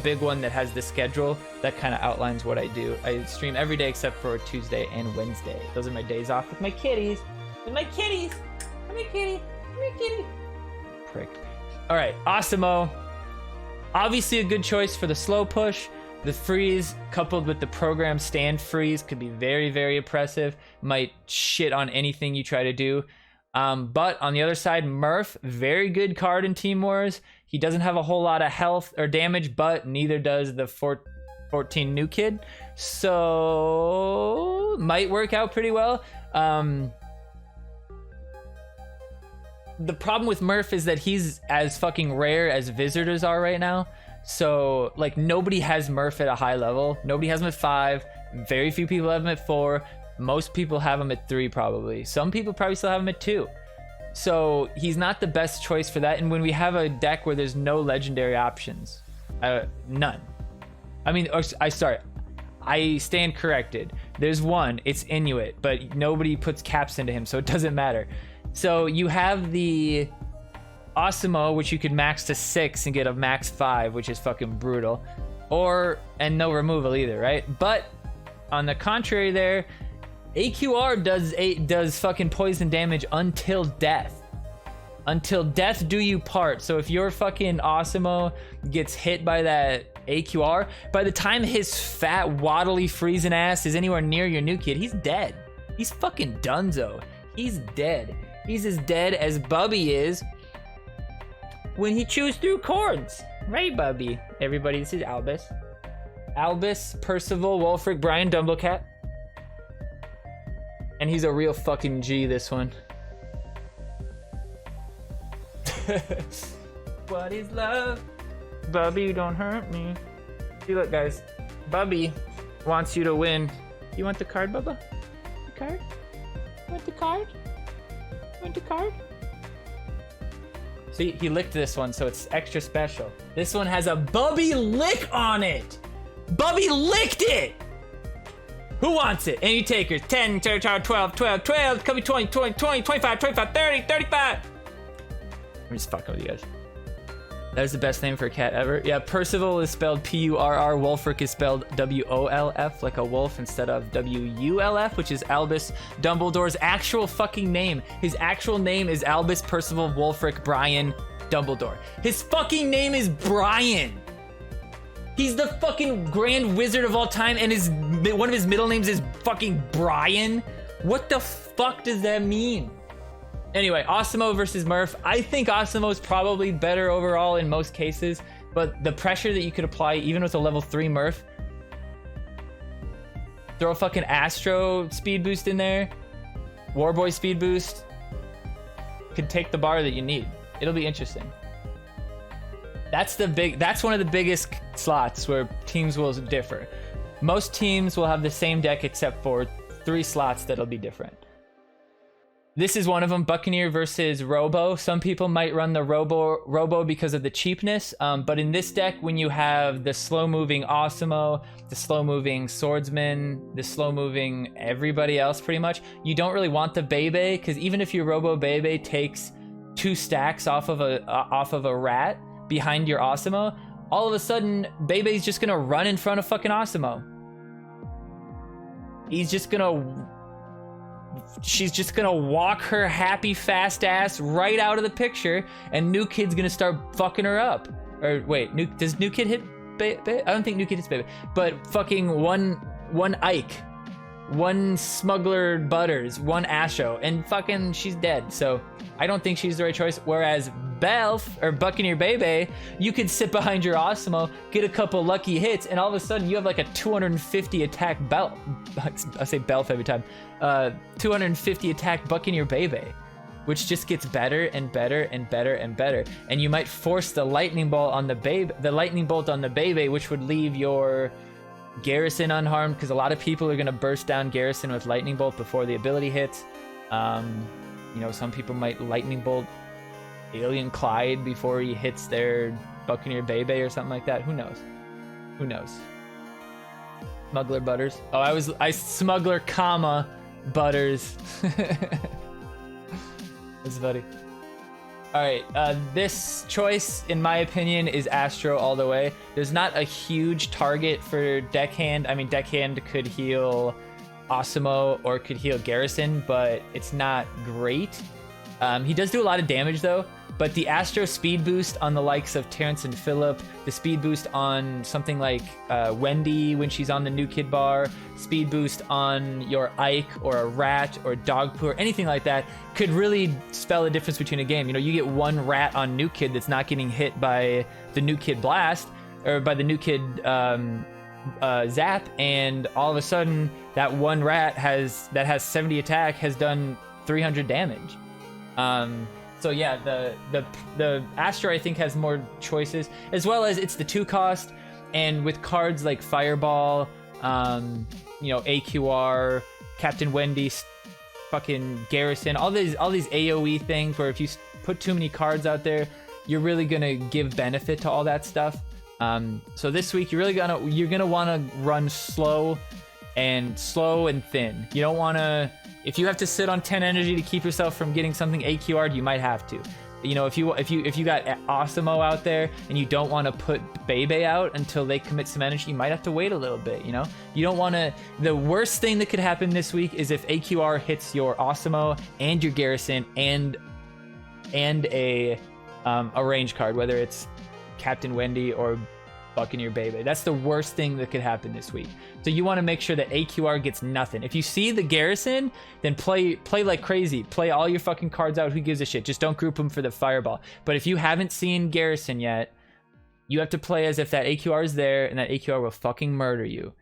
big one that has the schedule that kind of outlines what I do. I stream every day except for Tuesday and Wednesday. Those are my days off with my kitties. With my kitties. Come here, kitty. Come here, kitty. Prick. All right, Osmo. Obviously a good choice for the slow push. The freeze coupled with the program stand freeze could be very, very oppressive. Might shit on anything you try to do. But on the other side, Murph, very good card in Team Wars. He doesn't have a whole lot of health or damage, but neither does the 14 new kid. So might work out pretty well. The problem with Murph is that he's as fucking rare as visitors are right now. So like nobody has Murph at a high level. Nobody has him at 5. Very few people have him at 4. Most people have him at 3 probably. Some people probably still have him at 2. So he's not the best choice for that. And when we have a deck where there's no legendary options, none. I mean, I stand corrected. There's one, it's Inuit, but nobody puts caps into him, so it doesn't matter. So you have the Osmo, which you could max to 6 and get a max 5, which is fucking brutal. And no removal either, right? But on the contrary there, AQR does fucking poison damage until death. Until death do you part. So if your fucking Osmo gets hit by that AQR, by the time his fat, waddly, freezing ass is anywhere near your new kid, he's dead. He's fucking donezo. He's dead. He's as dead as Bubby is when he chews through cords. Right, Bubby? Everybody, this is Albus. Albus, Percival, Wolfric, Brian, Dumblecat. And he's a real fucking G, this one. What is love? Bubby, don't hurt me. See, look, guys. Bubby wants you to win. You want the card, Bubba? The card? You want the card? The card? See, he licked this one, so it's extra special. This one has a Bubby lick on it. Bubby licked it. Who wants it? Any takers? 10, 12, 12, could be 20, 25, 30, 35. I'm just fucking with you guys. That is the best name for a cat ever. Yeah, Percival is spelled P-U-R-R. Wolfric is spelled W-O-L-F, like a wolf, instead of W-U-L-F, which is Albus Dumbledore's actual fucking name. His actual name is Albus Percival Wolfric Brian Dumbledore. His fucking name is Brian. He's the fucking grand wizard of all time, and one of his middle names is fucking Brian. What the fuck does that mean? Anyway, Osmo versus Murph. I think Osmo is probably better overall in most cases, but the pressure that you could apply even with a level 3 Murph, throw a fucking Astro speed boost in there, Warboy speed boost, could take the bar that you need. It'll be interesting. That's one of the biggest slots where teams will differ. Most teams will have the same deck except for 3 slots that'll be different. This is one of them, Buccaneer versus Robo. Some people might run the Robo because of the cheapness, but in this deck, when you have the slow-moving Osmo, the slow-moving Swordsman, the slow-moving everybody else pretty much, you don't really want the Bebe, because even if your Robo Bebe takes 2 stacks off of a rat behind your Osmo, all of a sudden, Bebe's just gonna run in front of fucking Osmo. He's just gonna she's just gonna walk her happy fast ass right out of the picture, and New Kid's gonna start fucking her up. Or wait, does New Kid hit Baby? I don't think New Kid hits Baby, but fucking one Ike, one Smuggler Butters, one Astro, and fucking she's dead. So I don't think she's the right choice. Whereas Belf or Buccaneer Baby, you could sit behind your Osmo, get a couple lucky hits, and all of a sudden you have like a 250 attack Belf. I say Belf every time. 250 attack Buccaneer Baby, which just gets better and better and better and better. And you might force the lightning bolt on the baby, which would leave your Garrison unharmed, because a lot of people are gonna burst down Garrison with lightning bolt before the ability hits. You know, some people might lightning bolt Alien Clyde before he hits their Buccaneer Baby or something like that. Who knows? Who knows? Smuggler Butters. Oh, I Smuggler comma Butters. That's funny. All right, this choice, in my opinion, is Astro all the way. There's not a huge target for Deckhand. I mean, Deckhand could heal Osimo or could heal Garrison, but it's not great. He does do a lot of damage though, but the Astro speed boost on the likes of Terrence and Phillip, the speed boost on something like Wendy when she's on the New Kid bar, speed boost on your Ike or a Rat or Dogpoo or anything like that could really spell a difference between a game. You know, you get one Rat on New Kid that's not getting hit by the New Kid Blast or by the New Kid Zap, and all of a sudden that one Rat that has 70 attack has done 300 damage. So yeah, the Astro I think has more choices, as well as it's the 2 cost, and with cards like Fireball, you know, AQR, Captain Wendy, fucking Garrison, all these AoE things where if you put too many cards out there, you're really gonna give benefit to all that stuff. So this week you're gonna want to run slow and thin. You don't want to. If you have to sit on 10 energy to keep yourself from getting something AQR'd, you might have to. You know, if you got Osimo out there and you don't want to put Bebe out until they commit some energy, you might have to wait a little bit, you know? You don't want to. The worst thing that could happen this week is if AQR hits your Osimo and your Garrison and a range card, whether it's Captain Wendy or Buccaneer Baby. That's the worst thing that could happen this week. So you want to make sure that AQR gets nothing. If you see the Garrison, then play like crazy. Play all your fucking cards out. Who gives a shit? Just don't group them for the Fireball. But if you haven't seen Garrison yet, you have to play as if that AQR is there, and that AQR will fucking murder you.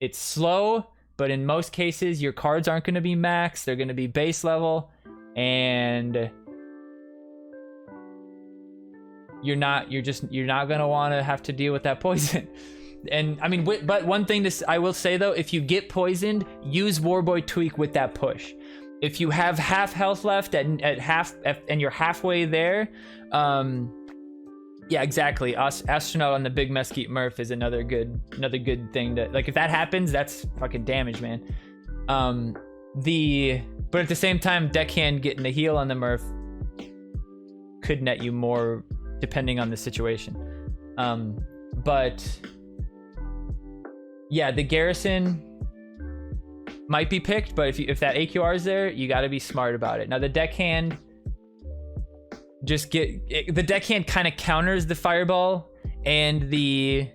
It's slow, but in most cases, your cards aren't going to be max. They're going to be base level, and you're not gonna want to have to deal with that poison. And I mean, but one thing I will say though, if you get poisoned, use Warboy Tweak with that push. If you have half health left at half and you're halfway there, yeah, exactly. Astronaut on the Big Mesquite Murph is another good thing to, like, if that happens, that's fucking damage, man. But at the same time, Deckhand getting the heal on the Murph could net you more depending on the situation. But yeah, the Garrison might be picked, but if that AQR is there, you got to be smart about it. Now the Deckhand the Deckhand kind of counters the Fireball and the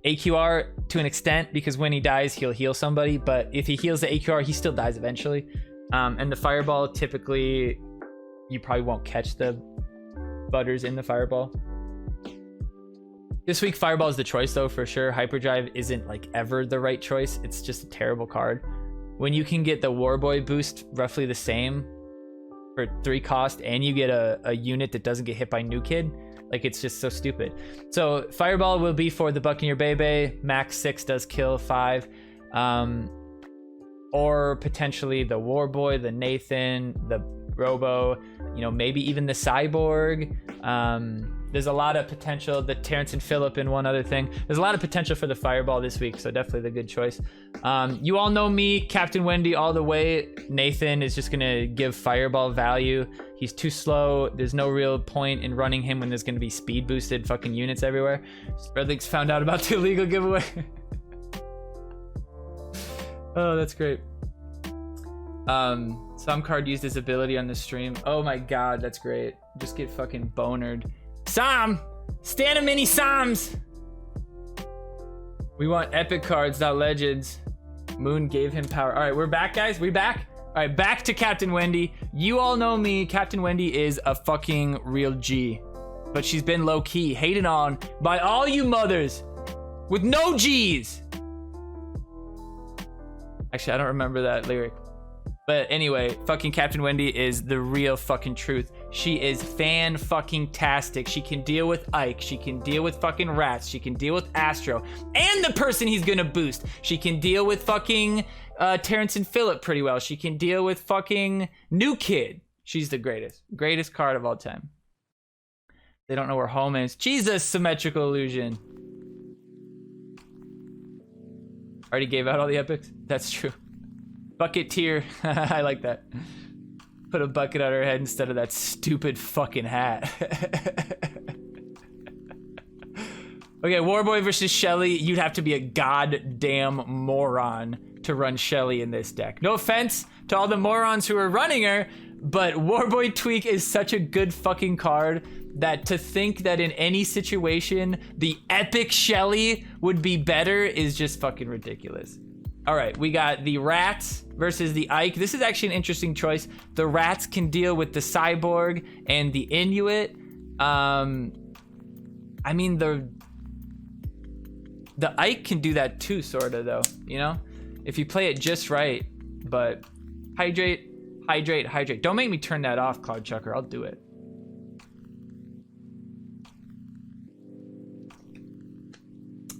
AQR to an extent, because when he dies, he'll heal somebody, but if he heals the AQR, he still dies eventually. And the Fireball, typically, you probably won't catch the Butters in the Fireball. This week, Fireball is the choice, though, for sure. Hyperdrive isn't, like, ever the right choice. It's just a terrible card. When you can get the Warboy boost roughly the same for 3 cost, and you get a unit that doesn't get hit by New Kid, like, it's just so stupid. So, Fireball will be for the Buccaneer Bebe. Max 6 does kill 5. Or potentially the Warboy, the Nathan, the Robo, you know, maybe even the Cyborg. There's a lot of potential. The Terrence and Phillip and one other thing. There's a lot of potential for the Fireball this week, so definitely the good choice. You all know me, Captain Wendy all the way. Nathan is just gonna give Fireball value. He's too slow. There's no real point in running him when there's gonna be speed boosted fucking units everywhere. Redlegs found out about the illegal giveaway. Oh, that's great. Some card used his ability on the stream. Oh my god, that's great. Just get fucking bonered. Sam! Stand a mini Sams! We want epic cards, not legends. Moon gave him power. All right, we're back, guys. We back? All right, back to Captain Wendy. You all know me. Captain Wendy is a fucking real G. But she's been low-key, hated on by all you mothers with no G's. Actually, I don't remember that lyric. But anyway, fucking Captain Wendy is the real fucking truth. She is fan-fucking-tastic. She can deal with Ike. She can deal with fucking Rats. She can deal with Astro. And the person he's gonna boost. She can deal with fucking Terrence and Phillip pretty well. She can deal with fucking New Kid. She's the greatest. Greatest card of all time. They don't know where home is. Jesus, Symmetrical Illusion. Already gave out all the epics? That's true. Bucket tier. I like that. Put a bucket on her head instead of that stupid fucking hat. Okay, Warboy versus Shelly. You'd have to be a goddamn moron to run Shelly in this deck. No offense to all the morons who are running her, but Warboy Tweak is such a good fucking card that to think that in any situation the epic Shelly would be better is just fucking ridiculous. All right, we got the Rats versus the Ike. This is actually an interesting choice. The Rats can deal with the Cyborg and the Inuit. I mean, the Ike can do that too, sorta, though, you know? If you play it just right, but hydrate, hydrate, hydrate. Don't make me turn that off, Cloud Chucker. I'll do it.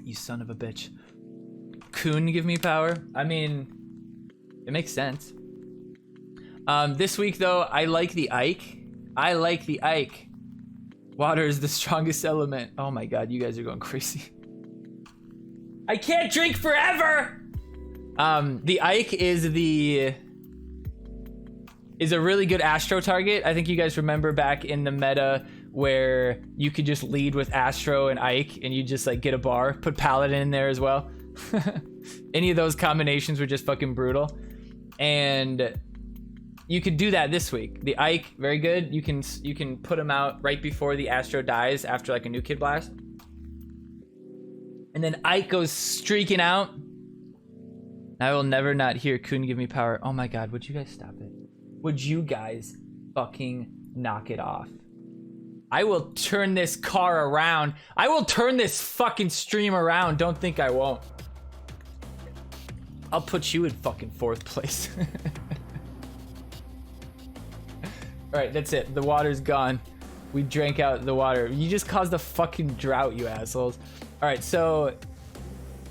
You son of a bitch. Coon give me power? I mean, it makes sense. This week, though, I like the Ike. I like the Ike. Water is the strongest element. Oh my god, you guys are going crazy. I can't drink forever! The Ike is a really good Astro target. I think you guys remember back in the meta where you could just lead with Astro and Ike and you just like get a bar, put Paladin in there as well. Any of those combinations were just fucking brutal. And you could do that this week. The Ike, very good. You can put him out right before the Astro dies after like a New Kid Blast. And then Ike goes streaking out. I will never not hear Coon give me power. Oh my god, would you guys stop it? Would you guys fucking knock it off? I will turn this car around. I will turn this fucking stream around. Don't think I won't. I'll put you in fucking 4th place. Alright, that's it. The water's gone. We drank out the water. You just caused a fucking drought, you assholes. Alright, so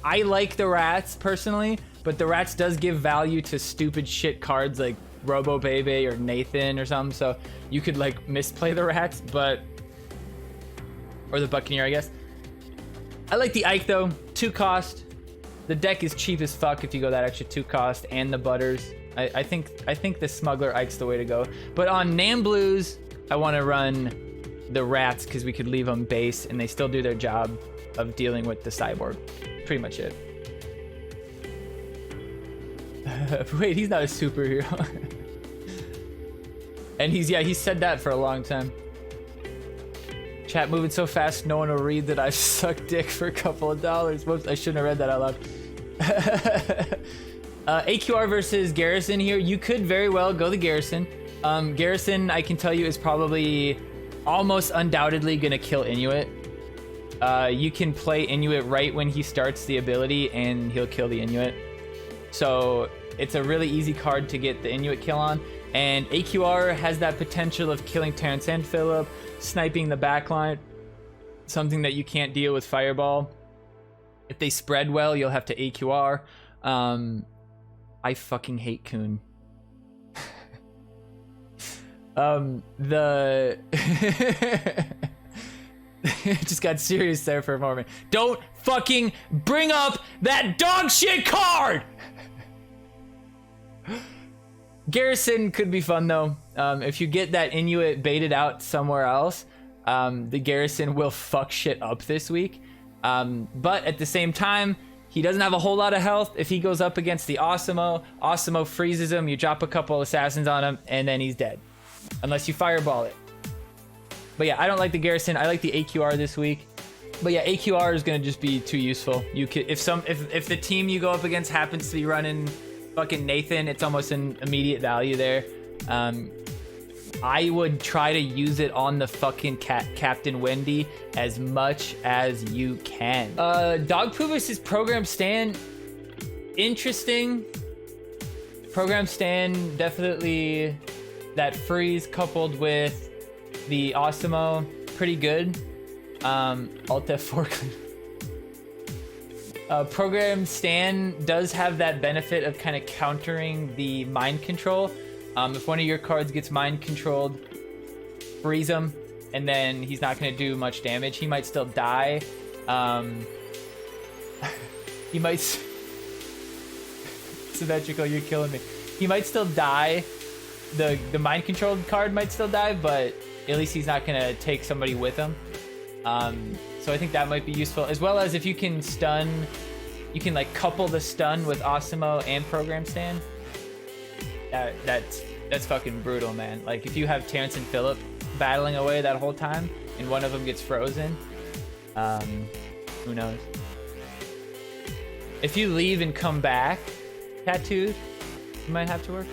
I like the Rats personally, but the Rats does give value to stupid shit cards like Robo Bebe or Nathan or something, so you could like misplay the Rats, but or the Buccaneer, I guess. I like the Ike though. 2 cost. The deck is cheap as fuck if you go that extra 2 cost and the Butters. I think the Smuggler Ike's the way to go. But on Nam Blues, I want to run the Rats because we could leave them base and they still do their job of dealing with the Cyborg. Pretty much it. Wait, he's not a superhero. And he said that for a long time. Chat moving so fast, no one will read that I sucked dick for a couple of dollars. Whoops, I shouldn't have read that out loud. AQR versus Garrison here. You could very well go the Garrison. Garrison, I can tell you, is probably almost undoubtedly gonna kill Inuit. You can play Inuit right when he starts the ability and he'll kill the Inuit. So it's a really easy card to get the Inuit kill on. And AQR has that potential of killing Terrence and Phillip, sniping the backline, something that you can't deal with Fireball. If they spread well, you'll have to AQR. I fucking hate Coon. It just got serious there for a moment. Don't fucking bring up that dog shit card! Garrison could be fun though. If you get that Inuit baited out somewhere else, the Garrison will fuck shit up this week. But at the same time, He doesn't have a whole lot of health. If he goes up against the Osimo freezes him, you drop a couple assassins on him, and then he's dead. Unless you fireball it. But yeah, I don't like the Garrison. I like the AQR this week. But yeah, AQR is gonna just be too useful. You could if the team you go up against happens to be running fucking Nathan, it's almost an immediate value there. I would try to use it on the fucking Captain Wendy as much as you can. Dog Poo versus Program Stan, interesting. Program Stan, definitely that freeze coupled with the Osimo, pretty good. Alt F4. Program Stan does have that benefit of kind of countering the mind control. If one of your cards gets mind controlled, freeze him, and then he's not going to do much damage. He might still die. He might... Symmetrical, you're killing me. He might still die. The mind controlled card might still die, but at least he's not going to take somebody with him. So I think that might be useful, as well as if you can stun, you can like couple the stun with Osimo and Program Stan. That's fucking brutal, man. Like if you have Terrence and Phillip battling away that whole time and one of them gets frozen, who knows? If you leave and come back tattooed, you might have to work.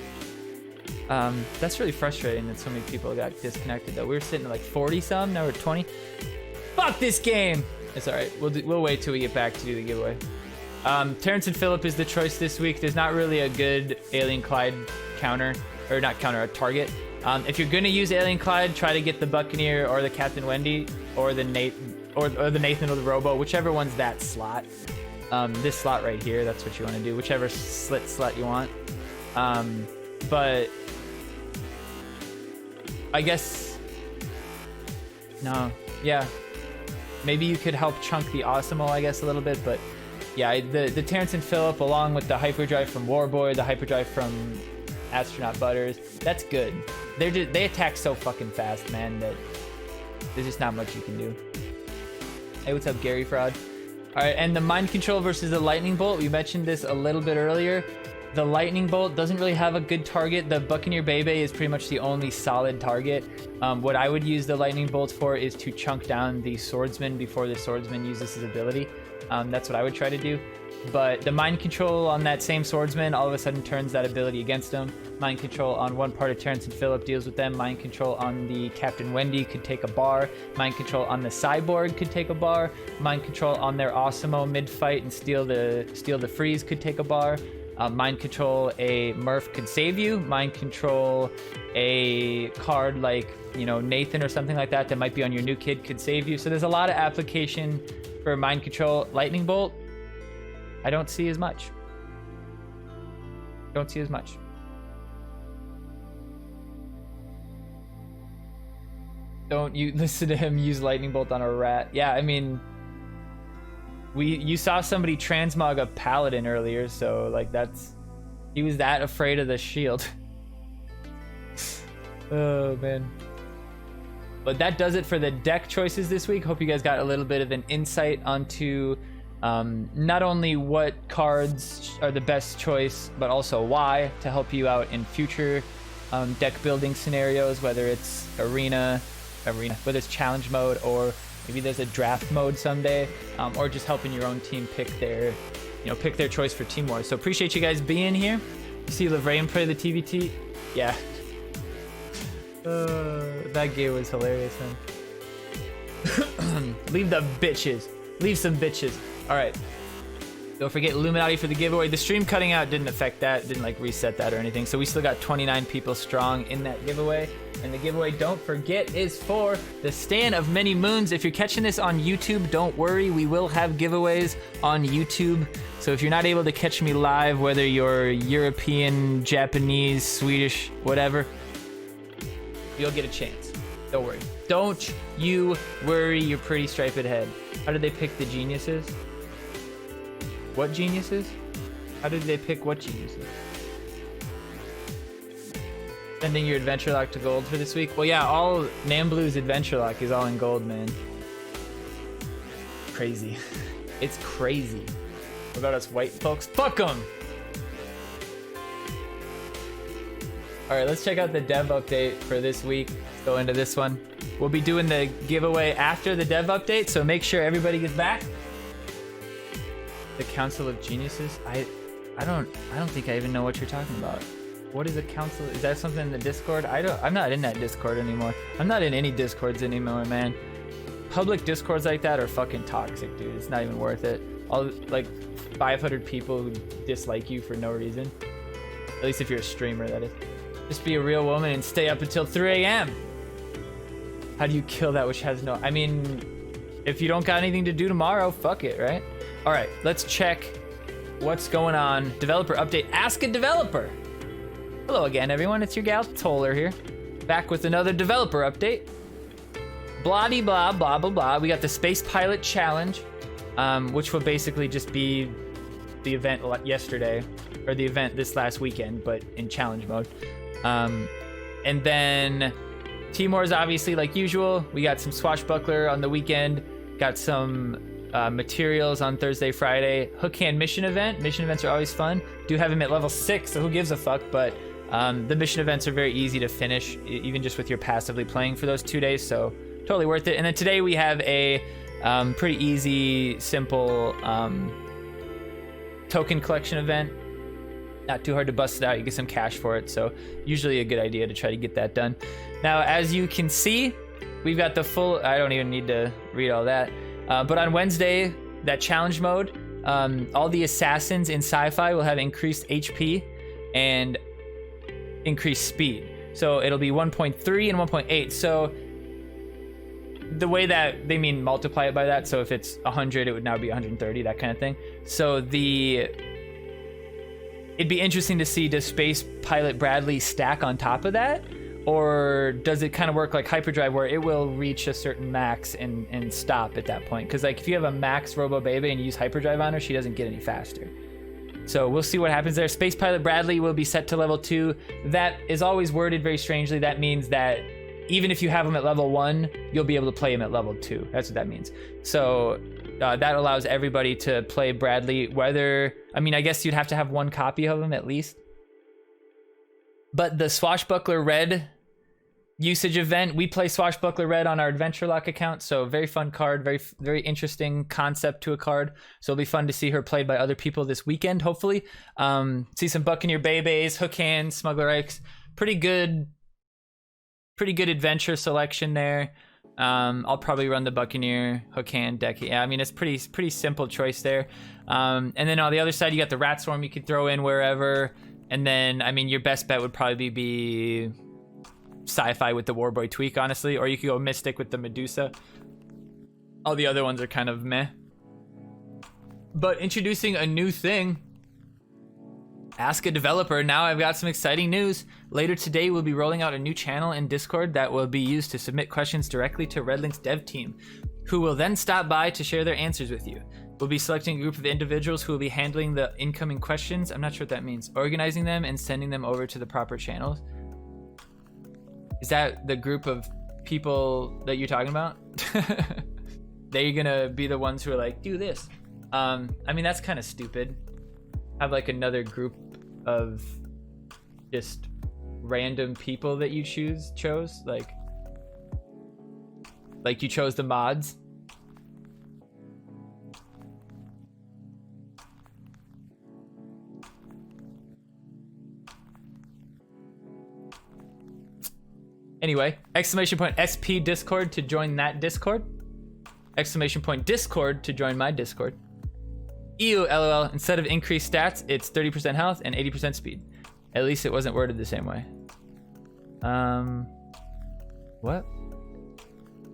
That's really frustrating that so many people got disconnected though. We were sitting at like 40 some, now we're 20. Fuck this game! It's alright, we'll wait till we get back to do the giveaway. Terrence and Phillip is the choice this week. There's not really a good Alien Clyde counter, or not counter, a target. If you're gonna use Alien Clyde, try to get the Buccaneer or the Captain Wendy or the the Nathan or the Robo, whichever one's that slot. This slot right here, that's what you want to do, whichever slot you want. But I guess no, yeah. Maybe you could help chunk the Osimo, I guess, a little bit, but yeah, the Terrence and Phillip, along with the Hyperdrive from Warboy, the Hyperdrive from Astronaut Butters, that's good. They attack so fucking fast, man, that there's just not much you can do. Hey, what's up, Gary Fraud? All right, and the Mind Control versus the Lightning Bolt, we mentioned this a little bit earlier. The Lightning Bolt doesn't really have a good target. The Buccaneer Bebe is pretty much the only solid target. What I would use the Lightning Bolt for is to chunk down the Swordsman before the Swordsman uses his ability. That's what I would try to do. But the Mind Control on that same Swordsman all of a sudden turns that ability against him. Mind Control on one part of Terrence and Phillip deals with them. Mind Control on the Captain Wendy could take a bar. Mind Control on the Cyborg could take a bar. Mind Control on their Osimo mid-fight and steal the freeze could take a bar. Mind Control a Murph could save you. Mind Control a card like, you know, Nathan or something like that might be on your new kid could save you. So there's a lot of application for Mind Control. Lightning Bolt, I don't see as much. Don't see as much. Don't you listen to him use Lightning Bolt on a rat. Yeah, I mean, you saw somebody transmog a paladin earlier, so like he was that afraid of the shield. Oh man. But that does it for the deck choices this week. Hope you guys got a little bit of an insight onto not only what cards are the best choice, but also why, to help you out in future deck building scenarios, whether it's arena, whether it's challenge mode, or maybe there's a draft mode someday, or just helping your own team pick their choice for Team Wars. So appreciate you guys being here. You see Lavrain play the TVT? Yeah. That game was hilarious, man. Leave the bitches. Leave some bitches. All right. Don't forget Illuminati for the giveaway. The stream cutting out didn't affect that, didn't like reset that or anything. So we still got 29 people strong in that giveaway. And the giveaway, don't forget, is for the Stand of Many Moons. If you're catching this on YouTube, don't worry. We will have giveaways on YouTube. So if you're not able to catch me live, whether you're European, Japanese, Swedish, whatever, you'll get a chance. Don't worry. Don't you worry your pretty striped head. How did they pick the geniuses? What geniuses? How did they pick what geniuses? Sending your adventure lock to gold for this week? Well, yeah, all Namblu's adventure lock is all in gold, man. Crazy. It's crazy. about us white folks? Fuck them! Alright, let's check out the dev update for this week. Let's go into this one. We'll be doing the giveaway after the dev update, so make sure everybody gets back. The Council of Geniuses? I don't think I even know what you're talking about. What is a council? Is that something in the Discord? I'm not in that Discord anymore. I'm not in any Discords anymore, man. Public Discords like that are fucking toxic, dude. It's not even worth it. All like 500 people who dislike you for no reason. At least if you're a streamer, that is. Just be a real woman and stay up until 3 a.m. How do you kill that which has no... I mean, if you don't got anything to do tomorrow, fuck it, right? All right, let's check what's going on. Developer update. Ask a developer. Hello again, everyone. It's your gal Toller here. Back with another developer update. Blah-de blah, blah, blah, blah. We got the Space Pilot Challenge, which will basically just be the event yesterday, or the event this last weekend, but in challenge mode. And then Timor's obviously like usual. We got some Swashbuckler on the weekend. Got some materials on Thursday, Friday. Hook hand mission event. Mission events are always fun. Do have him at level 6, so who gives a fuck, but the mission events are very easy to finish, even just with your passively playing for those 2 days, so totally worth it. And then today we have a pretty easy, simple token collection event. Not too hard to bust it out. You get some cash for it, so usually a good idea to try to get that done. Now, as you can see, we've got the full... I don't even need to read all that. But on Wednesday, that challenge mode, all the assassins in sci-fi will have increased HP and increased speed. So it'll be 1.3 and 1.8. So the way that they mean multiply it by that, so if it's 100, it would now be 130, that kind of thing. So it'd be interesting to see, does Space Pilot Bradley stack on top of that? Or does it kind of work like Hyperdrive where it will reach a certain max and stop at that point? Because like if you have a max Robo Baby and you use Hyperdrive on her, she doesn't get any faster. So we'll see what happens there. Space Pilot Bradley will be set to level 2. That is always worded very strangely. That means that even if you have him at level 1, you'll be able to play him at level 2. That's what that means. So that allows everybody to play Bradley, whether... I mean, I guess you'd have to have one copy of him at least. But the Swashbuckler Red usage event, we play Swashbuckler Red on our Adventure Lock account, so very fun card, very interesting concept to a card. So it'll be fun to see her played by other people this weekend, hopefully. See some Buccaneer Babies, Hook Hand, Smuggler Ikes. Pretty good adventure selection there. I'll probably run the Buccaneer, Hook Hand deck. Yeah, I mean, it's pretty simple choice there. And then on the other side, you got the Rat Swarm you could throw in wherever. And then, I mean, your best bet would probably be Sci-Fi with the Warboy Tweak, honestly. Or you could go Mystic with the Medusa. All the other ones are kind of meh. But introducing a new thing. Ask a developer. Now I've got some exciting news. Later today, we'll be rolling out a new channel in Discord that will be used to submit questions directly to RedLink's dev team, who will then stop by to share their answers with you. We'll be selecting a group of individuals who will be handling the incoming questions. I'm not sure what that means. Organizing them and sending them over to the proper channels. Is that the group of people that you're talking about? They're gonna be the ones who are like, do this. I mean, that's kind of stupid. Have like another group of just random people that you chose, like you chose the mods. Anyway, exclamation point SP Discord to join that Discord. Exclamation point Discord to join my Discord. Ew, LOL. Instead of increased stats, it's 30% health and 80% speed. At least it wasn't worded the same way. What?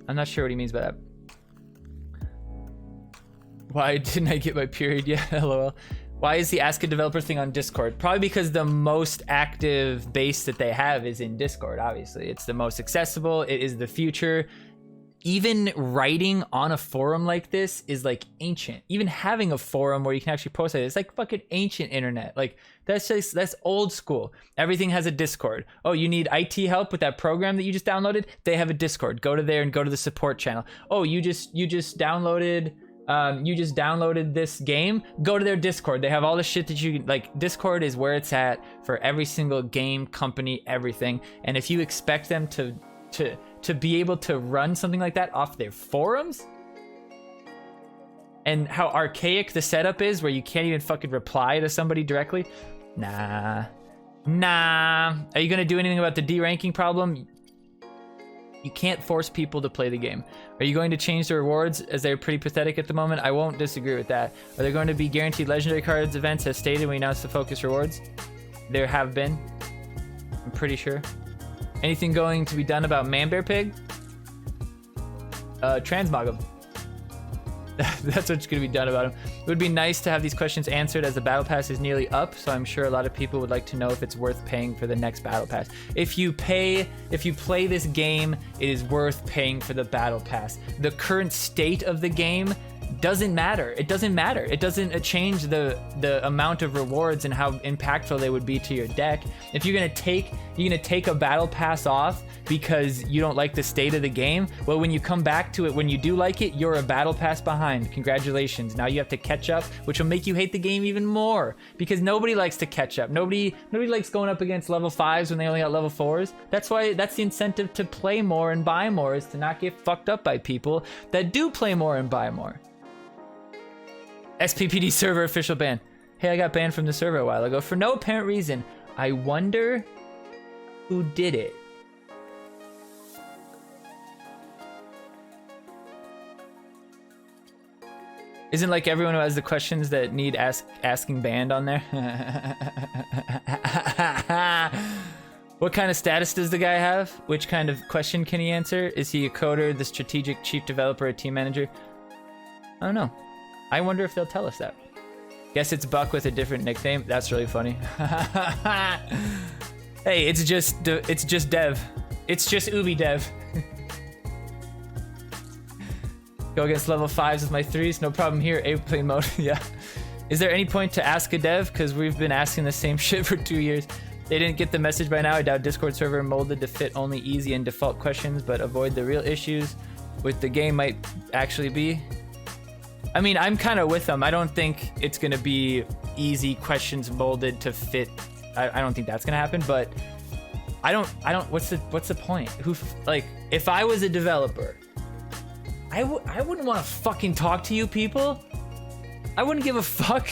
I'm not sure what he means by that. Why didn't I get my period yet? LOL. Why is the Ask a Developer thing on Discord? Probably because the most active base that they have is in Discord, obviously. It's the most accessible. It is the future. Even writing on a forum like this is like ancient. Even having a forum where you can actually post it, it's like fucking ancient internet. Like that's old school. Everything has a Discord. Oh, you need IT help with that program that you just downloaded? They have a Discord. Go to there and go to the support channel. Oh, you just downloaded you just downloaded this game, go to their Discord. They have all the shit that you like. Discord is where it's at for every single game, company, everything. And if you expect them to be able to run something like that off their forums, and how archaic the setup is where you can't even fucking reply to somebody directly, nah. Are you gonna do anything about the D-ranking problem? You can't force people to play the game. Are you going to change the rewards as they're pretty pathetic at the moment? I won't disagree with that. Are there going to be guaranteed legendary cards events as stated when you announce the focus rewards? There have been. I'm pretty sure. Anything going to be done about Manbear Pig? Transmog him. That's what's going to be done about him. It would be nice to have these questions answered as the battle pass is nearly up, so I'm sure a lot of people would like to know if it's worth paying for the next battle pass. If you play this game, it is worth paying for the battle pass. The current state of the game doesn't matter. It doesn't matter. It doesn't change the amount of rewards and how impactful they would be to your deck. If you're gonna take a battle pass off because you don't like the state of the game, well, when you come back to it, when you do like it, you're a battle pass behind. Congratulations. Now you have to catch up, which will make you hate the game even more because nobody likes to catch up. Nobody likes going up against level 5s when they only got level 4s. That's why that's the incentive to play more and buy more, is to not get fucked up by people that do play more and buy more. SPPD server official ban. Hey, I got banned from the server a while ago for no apparent reason. I wonder who did it. Isn't like everyone who has the questions that need asking banned on there? What kind of status does the guy have? Which kind of question can he answer? Is he a coder, the strategic chief developer, a team manager? I don't know. I wonder if they'll tell us that. Guess it's Buck with a different nickname. That's really funny. Hey, it's just Dev. It's just Ubi Dev. Go against level 5s with my 3s. No problem here. Airplane mode. Yeah. Is there any point to ask a dev? Because we've been asking the same shit for 2 years. They didn't get the message by now. I doubt Discord server molded to fit only easy and default questions, but avoid the real issues with the game might actually be. I mean, I'm kind of with them. I don't think it's gonna be easy questions molded to fit. I don't think that's gonna happen. But I don't. What's the point? Like, if I was a developer, I wouldn't want to fucking talk to you people. I wouldn't give a fuck.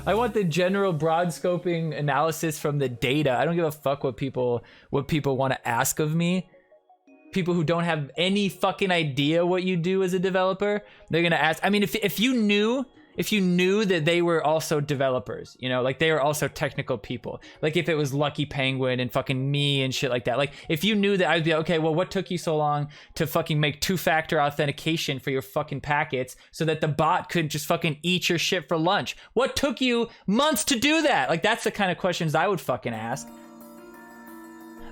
I want the general broad scoping analysis from the data. I don't give a fuck what people want to ask of me. People who don't have any fucking idea what you do as a developer, they're gonna ask. I mean, if you knew that they were also developers, you know, like they were also technical people, like if it was Lucky Penguin and fucking me and shit like that, like if you knew that, I'd be like, okay, well, what took you so long to fucking make 2-factor authentication for your fucking packets so that the bot could just fucking eat your shit for lunch? What took you months to do that? Like, that's the kind of questions I would fucking ask.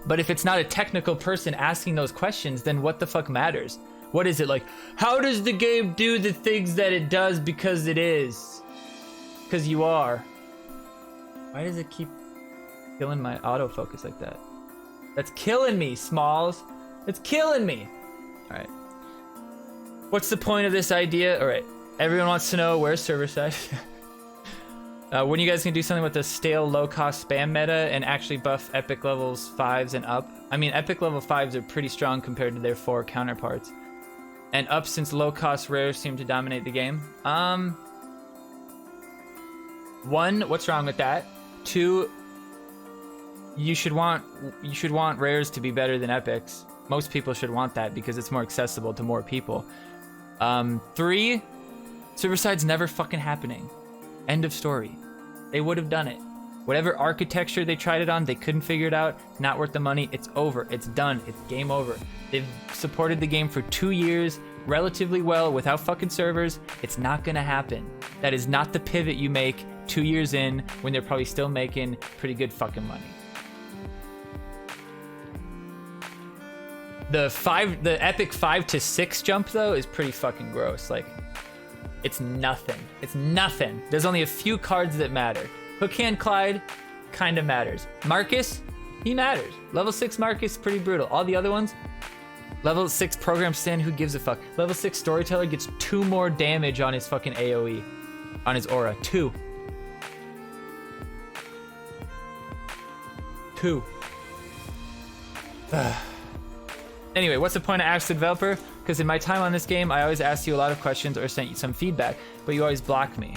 But if it's not a technical person asking those questions, then what the fuck matters? What is it like? How does the game do the things that it does? Because it is. Because you are. Why does it keep killing my autofocus like that? That's killing me, Smalls. It's killing me. All right. What's the point of this idea? All right. Everyone wants to know where's server side. When you guys can do something with the stale low-cost spam meta and actually buff epic levels 5s and up? I mean, epic level 5s are pretty strong compared to their 4 counterparts. And up since low-cost rares seem to dominate the game. 1, what's wrong with that? 2, you should want rares to be better than epics. Most people should want that because it's more accessible to more people. 3, server side's never fucking happening. End of story. They would have done it. Whatever architecture they tried it on, they couldn't figure it out. Not worth the money. It's over. It's done. It's game over. They've supported the game for 2 years relatively well without fucking servers. It's not gonna happen. That is not the pivot you make 2 years in when they're probably still making pretty good fucking money. The epic 5 to 6 jump though is pretty fucking gross. Like, it's nothing. It's nothing. There's only a few cards that matter. Hookhand Clyde kind of matters. Marcus, he matters. Level 6 Marcus, pretty brutal. All the other ones, Level 6 program stand, who gives a fuck? Level 6 storyteller gets 2 more damage on his fucking AoE. On his aura. 2. 2. Anyway, what's the point of Ask the Developer? Because in my time on this game, I always asked you a lot of questions or sent you some feedback, but you always blocked me.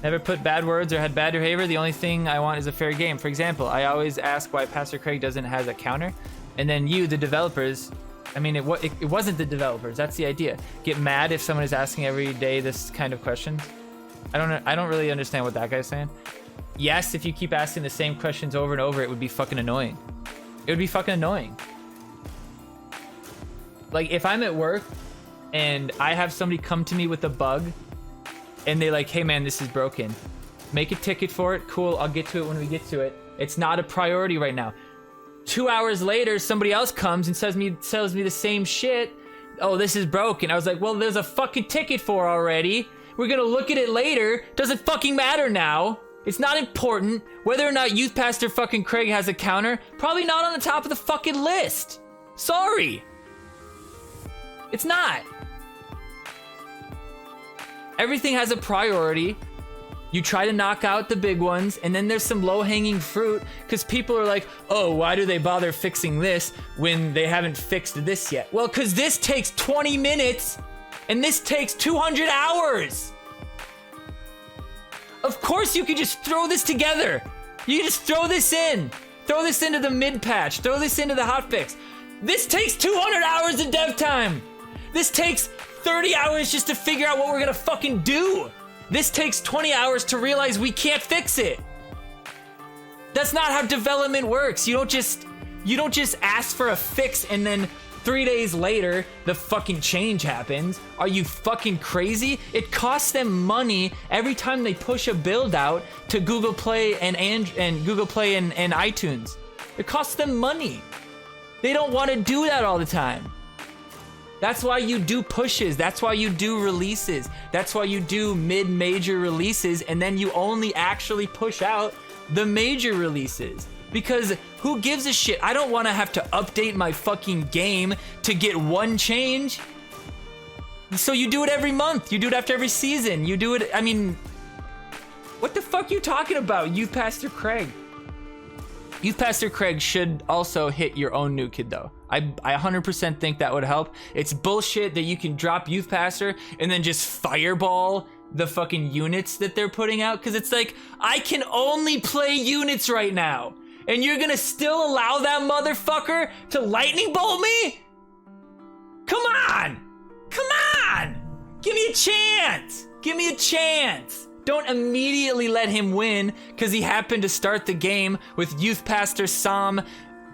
Never put bad words or had bad behavior. The only thing I want is a fair game. For example, I always ask why Pastor Craig doesn't has a counter, and then you, the developers, I mean, it wasn't the developers. That's the idea. Get mad if someone is asking every day this kind of questions. I don't really understand what that guy's saying. Yes, if you keep asking the same questions over and over, it would be fucking annoying. It would be fucking annoying. Like, if I'm at work and I have somebody come to me with a bug and they're like, hey man, this is broken. Make a ticket for it. Cool, I'll get to it when we get to it. It's not a priority right now. 2 hours later, somebody else comes and tells me the same shit. Oh, this is broken. I was like, well, there's a fucking ticket for already. We're gonna look at it later. Doesn't fucking matter now. It's not important. Whether or not Youth Pastor fucking Craig has a counter, probably not on the top of the fucking list. Sorry. It's not. Everything has a priority. You try to knock out the big ones, and then there's some low-hanging fruit, because people are like, oh, why do they bother fixing this when they haven't fixed this yet? Well, because this takes 20 minutes, and this takes 200 hours. Of course you could just throw this together. You just throw this in. Throw this into the mid-patch. Throw this into the hotfix. This takes 200 hours of dev time. This takes 30 hours just to figure out what we're gonna fucking do. This takes 20 hours to realize we can't fix it. That's not how development works. You don't just ask for a fix and then 3 days later the fucking change happens. Are you fucking crazy? It costs them money every time they push a build out to Google Play and Google Play and iTunes. It costs them money. They don't want to do that all the time. That's why you do pushes. That's why you do releases. That's why you do mid-major releases, and then you only actually push out the major releases. Because who gives a shit? I don't want to have to update my fucking game to get one change. So you do it every month. You do it after every season. You do it, I mean, what the fuck are you talking about, Youth Pastor Craig? Youth Pastor Craig should also hit your own new kid though. I 100% think that would help. It's bullshit that you can drop Youth Pastor and then just fireball the fucking units that they're putting out. Cause it's like, I can only play units right now. And you're gonna still allow that motherfucker to lightning bolt me? Come on! Come on! Give me a chance! Give me a chance! Don't immediately let him win because he happened to start the game with Youth Pastor Sam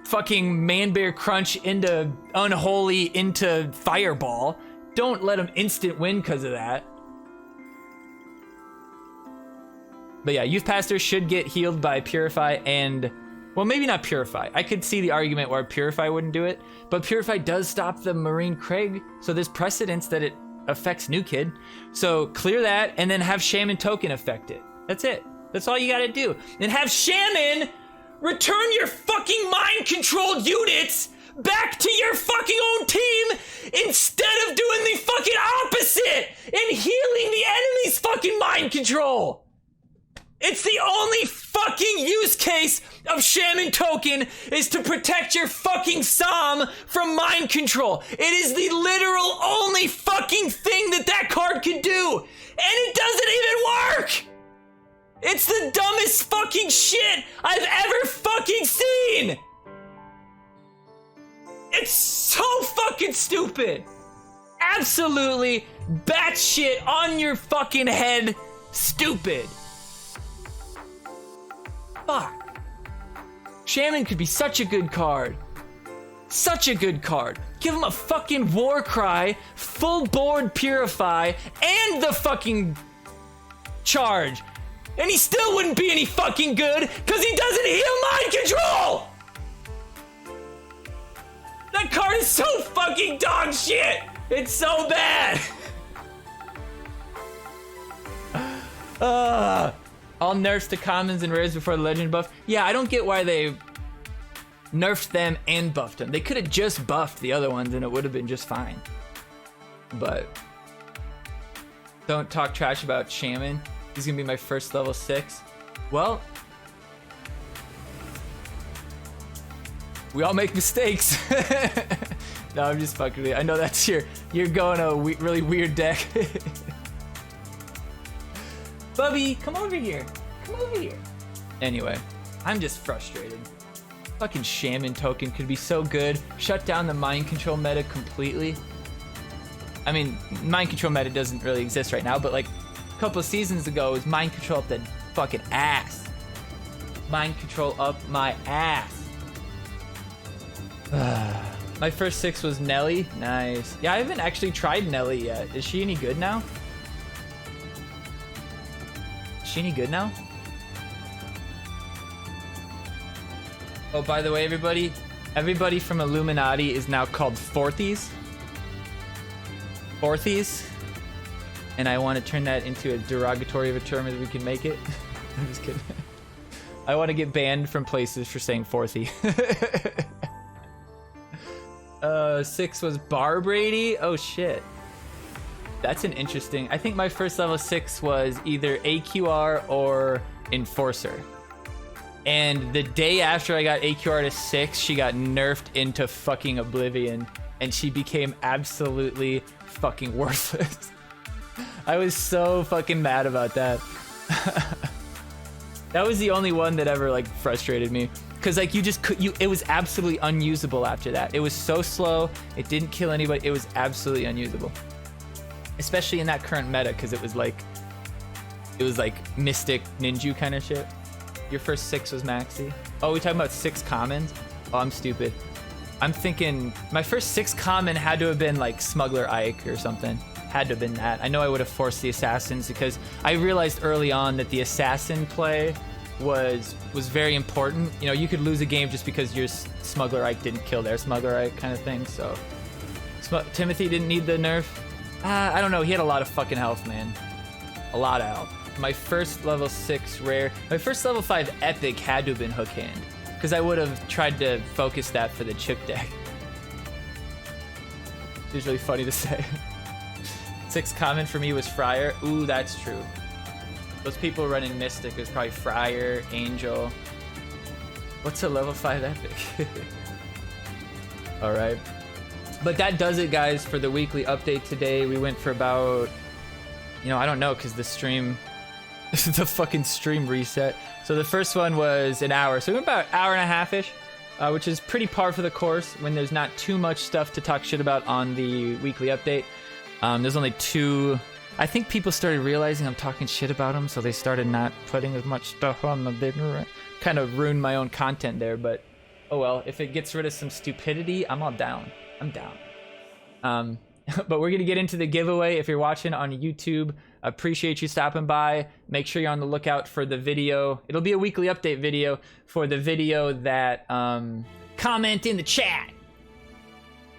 fucking Man Bear Crunch into Unholy into Fireball. Don't let him instant win because of that. But yeah, Youth Pastor should get healed by Purify and, well, maybe not Purify. I could see the argument where Purify wouldn't do it, but Purify does stop the Marine Craig, so there's precedence that it affects New Kid. So clear that and then have Shaman Token affect it. That's it. That's all you gotta do. And have Shaman return your fucking mind-controlled units back to your fucking own team instead of doing the fucking opposite and healing the enemy's fucking mind control. It's the only fucking use case of Shaman Token is to protect your fucking Psalm from mind control. It is the literal only fucking thing that card can do. And it doesn't even work. It's the dumbest fucking shit I've ever fucking seen. It's so fucking stupid. Absolutely batshit on your fucking head stupid. Fuck. Shaman could be such a good card. Such a good card. Give him a fucking war cry, full board purify, and the fucking charge. And he still wouldn't be any fucking good because he doesn't heal mind control! That card is so fucking dog shit! It's so bad! All nerfs to commons and rares before the legend buff. Yeah, I don't get why they nerfed them and buffed them. They could have just buffed the other ones and it would have been just fine. But don't talk trash about Shaman. He's gonna be my first level 6. Well, we all make mistakes. No, I'm just fucking with you. I know that's you're going a really weird deck. Bubby, come over here. Come over here. Anyway, I'm just frustrated. Fucking Shaman token could be so good. Shut down the mind control meta completely. I mean, mind control meta doesn't really exist right now, but like a couple of seasons ago, it was mind control up the fucking ass. Mind control up my ass. My first 6 was Nelly. Nice. Yeah, I haven't actually tried Nelly yet. Is she any good now? Is she any good now? Oh, by the way, everybody from Illuminati is now called Fourthies. Fourthies. And I want to turn that into a derogatory of a term as we can make it. I'm just kidding. I want to get banned from places for saying fourthy. 6 was Bar Brady. Oh shit. That's an interesting. I think my first level 6 was either AQR or Enforcer. And the day after I got AQR to 6, she got nerfed into fucking oblivion. And she became absolutely fucking worthless. I was so fucking mad about that. That was the only one that ever like frustrated me. Cause like it was absolutely unusable after that. It was so slow, it didn't kill anybody, it was absolutely unusable. Especially in that current meta, cause it was like Mystic Ninja kind of shit. Your first 6 was Maxi. Oh, we talking about 6 commons? Oh, I'm stupid. I'm thinking my first 6 common had to have been like Smuggler Ike or something. Had to have been that. I know I would have forced the assassins because I realized early on that the assassin play was very important. You know, you could lose a game just because your Smuggler Ike didn't kill their Smuggler Ike kind of thing. So Timothy didn't need the nerf. I don't know. He had a lot of fucking health, man. A lot of health. My first level 6 rare. My first level 5 epic had to have been Hook Hand because I would have tried to focus that for the chip deck. It's really funny to say. 6 common for me was Friar. Ooh, that's true. Those people running Mystic is probably Friar, Angel. What's a level 5 epic? Alright. But that does it, guys, for the weekly update today. We went for about, you know, I don't know, because the stream, the fucking stream reset. So the first one was an hour. So we went about an hour and a half-ish, which is pretty par for the course when there's not too much stuff to talk shit about on the weekly update. There's only 2. I think people started realizing I'm talking shit about them, so they started not putting as much stuff on the bigger. Kind of ruined my own content there, but oh well. If it gets rid of some stupidity, I'm all down. I'm down. But we're gonna get into the giveaway. If you're watching on YouTube, appreciate you stopping by. Make sure you're on the lookout for the video. It'll be a weekly update video for the video that comment in the chat,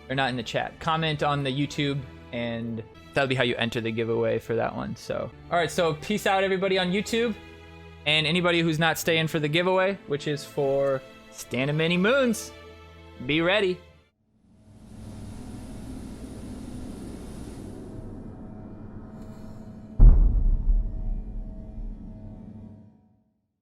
or not in the chat. Comment on the YouTube, and that'll be how you enter the giveaway for that one. So, all right. So peace out, everybody on YouTube, and anybody who's not staying for the giveaway, which is for Stand of Many Moons. Be ready.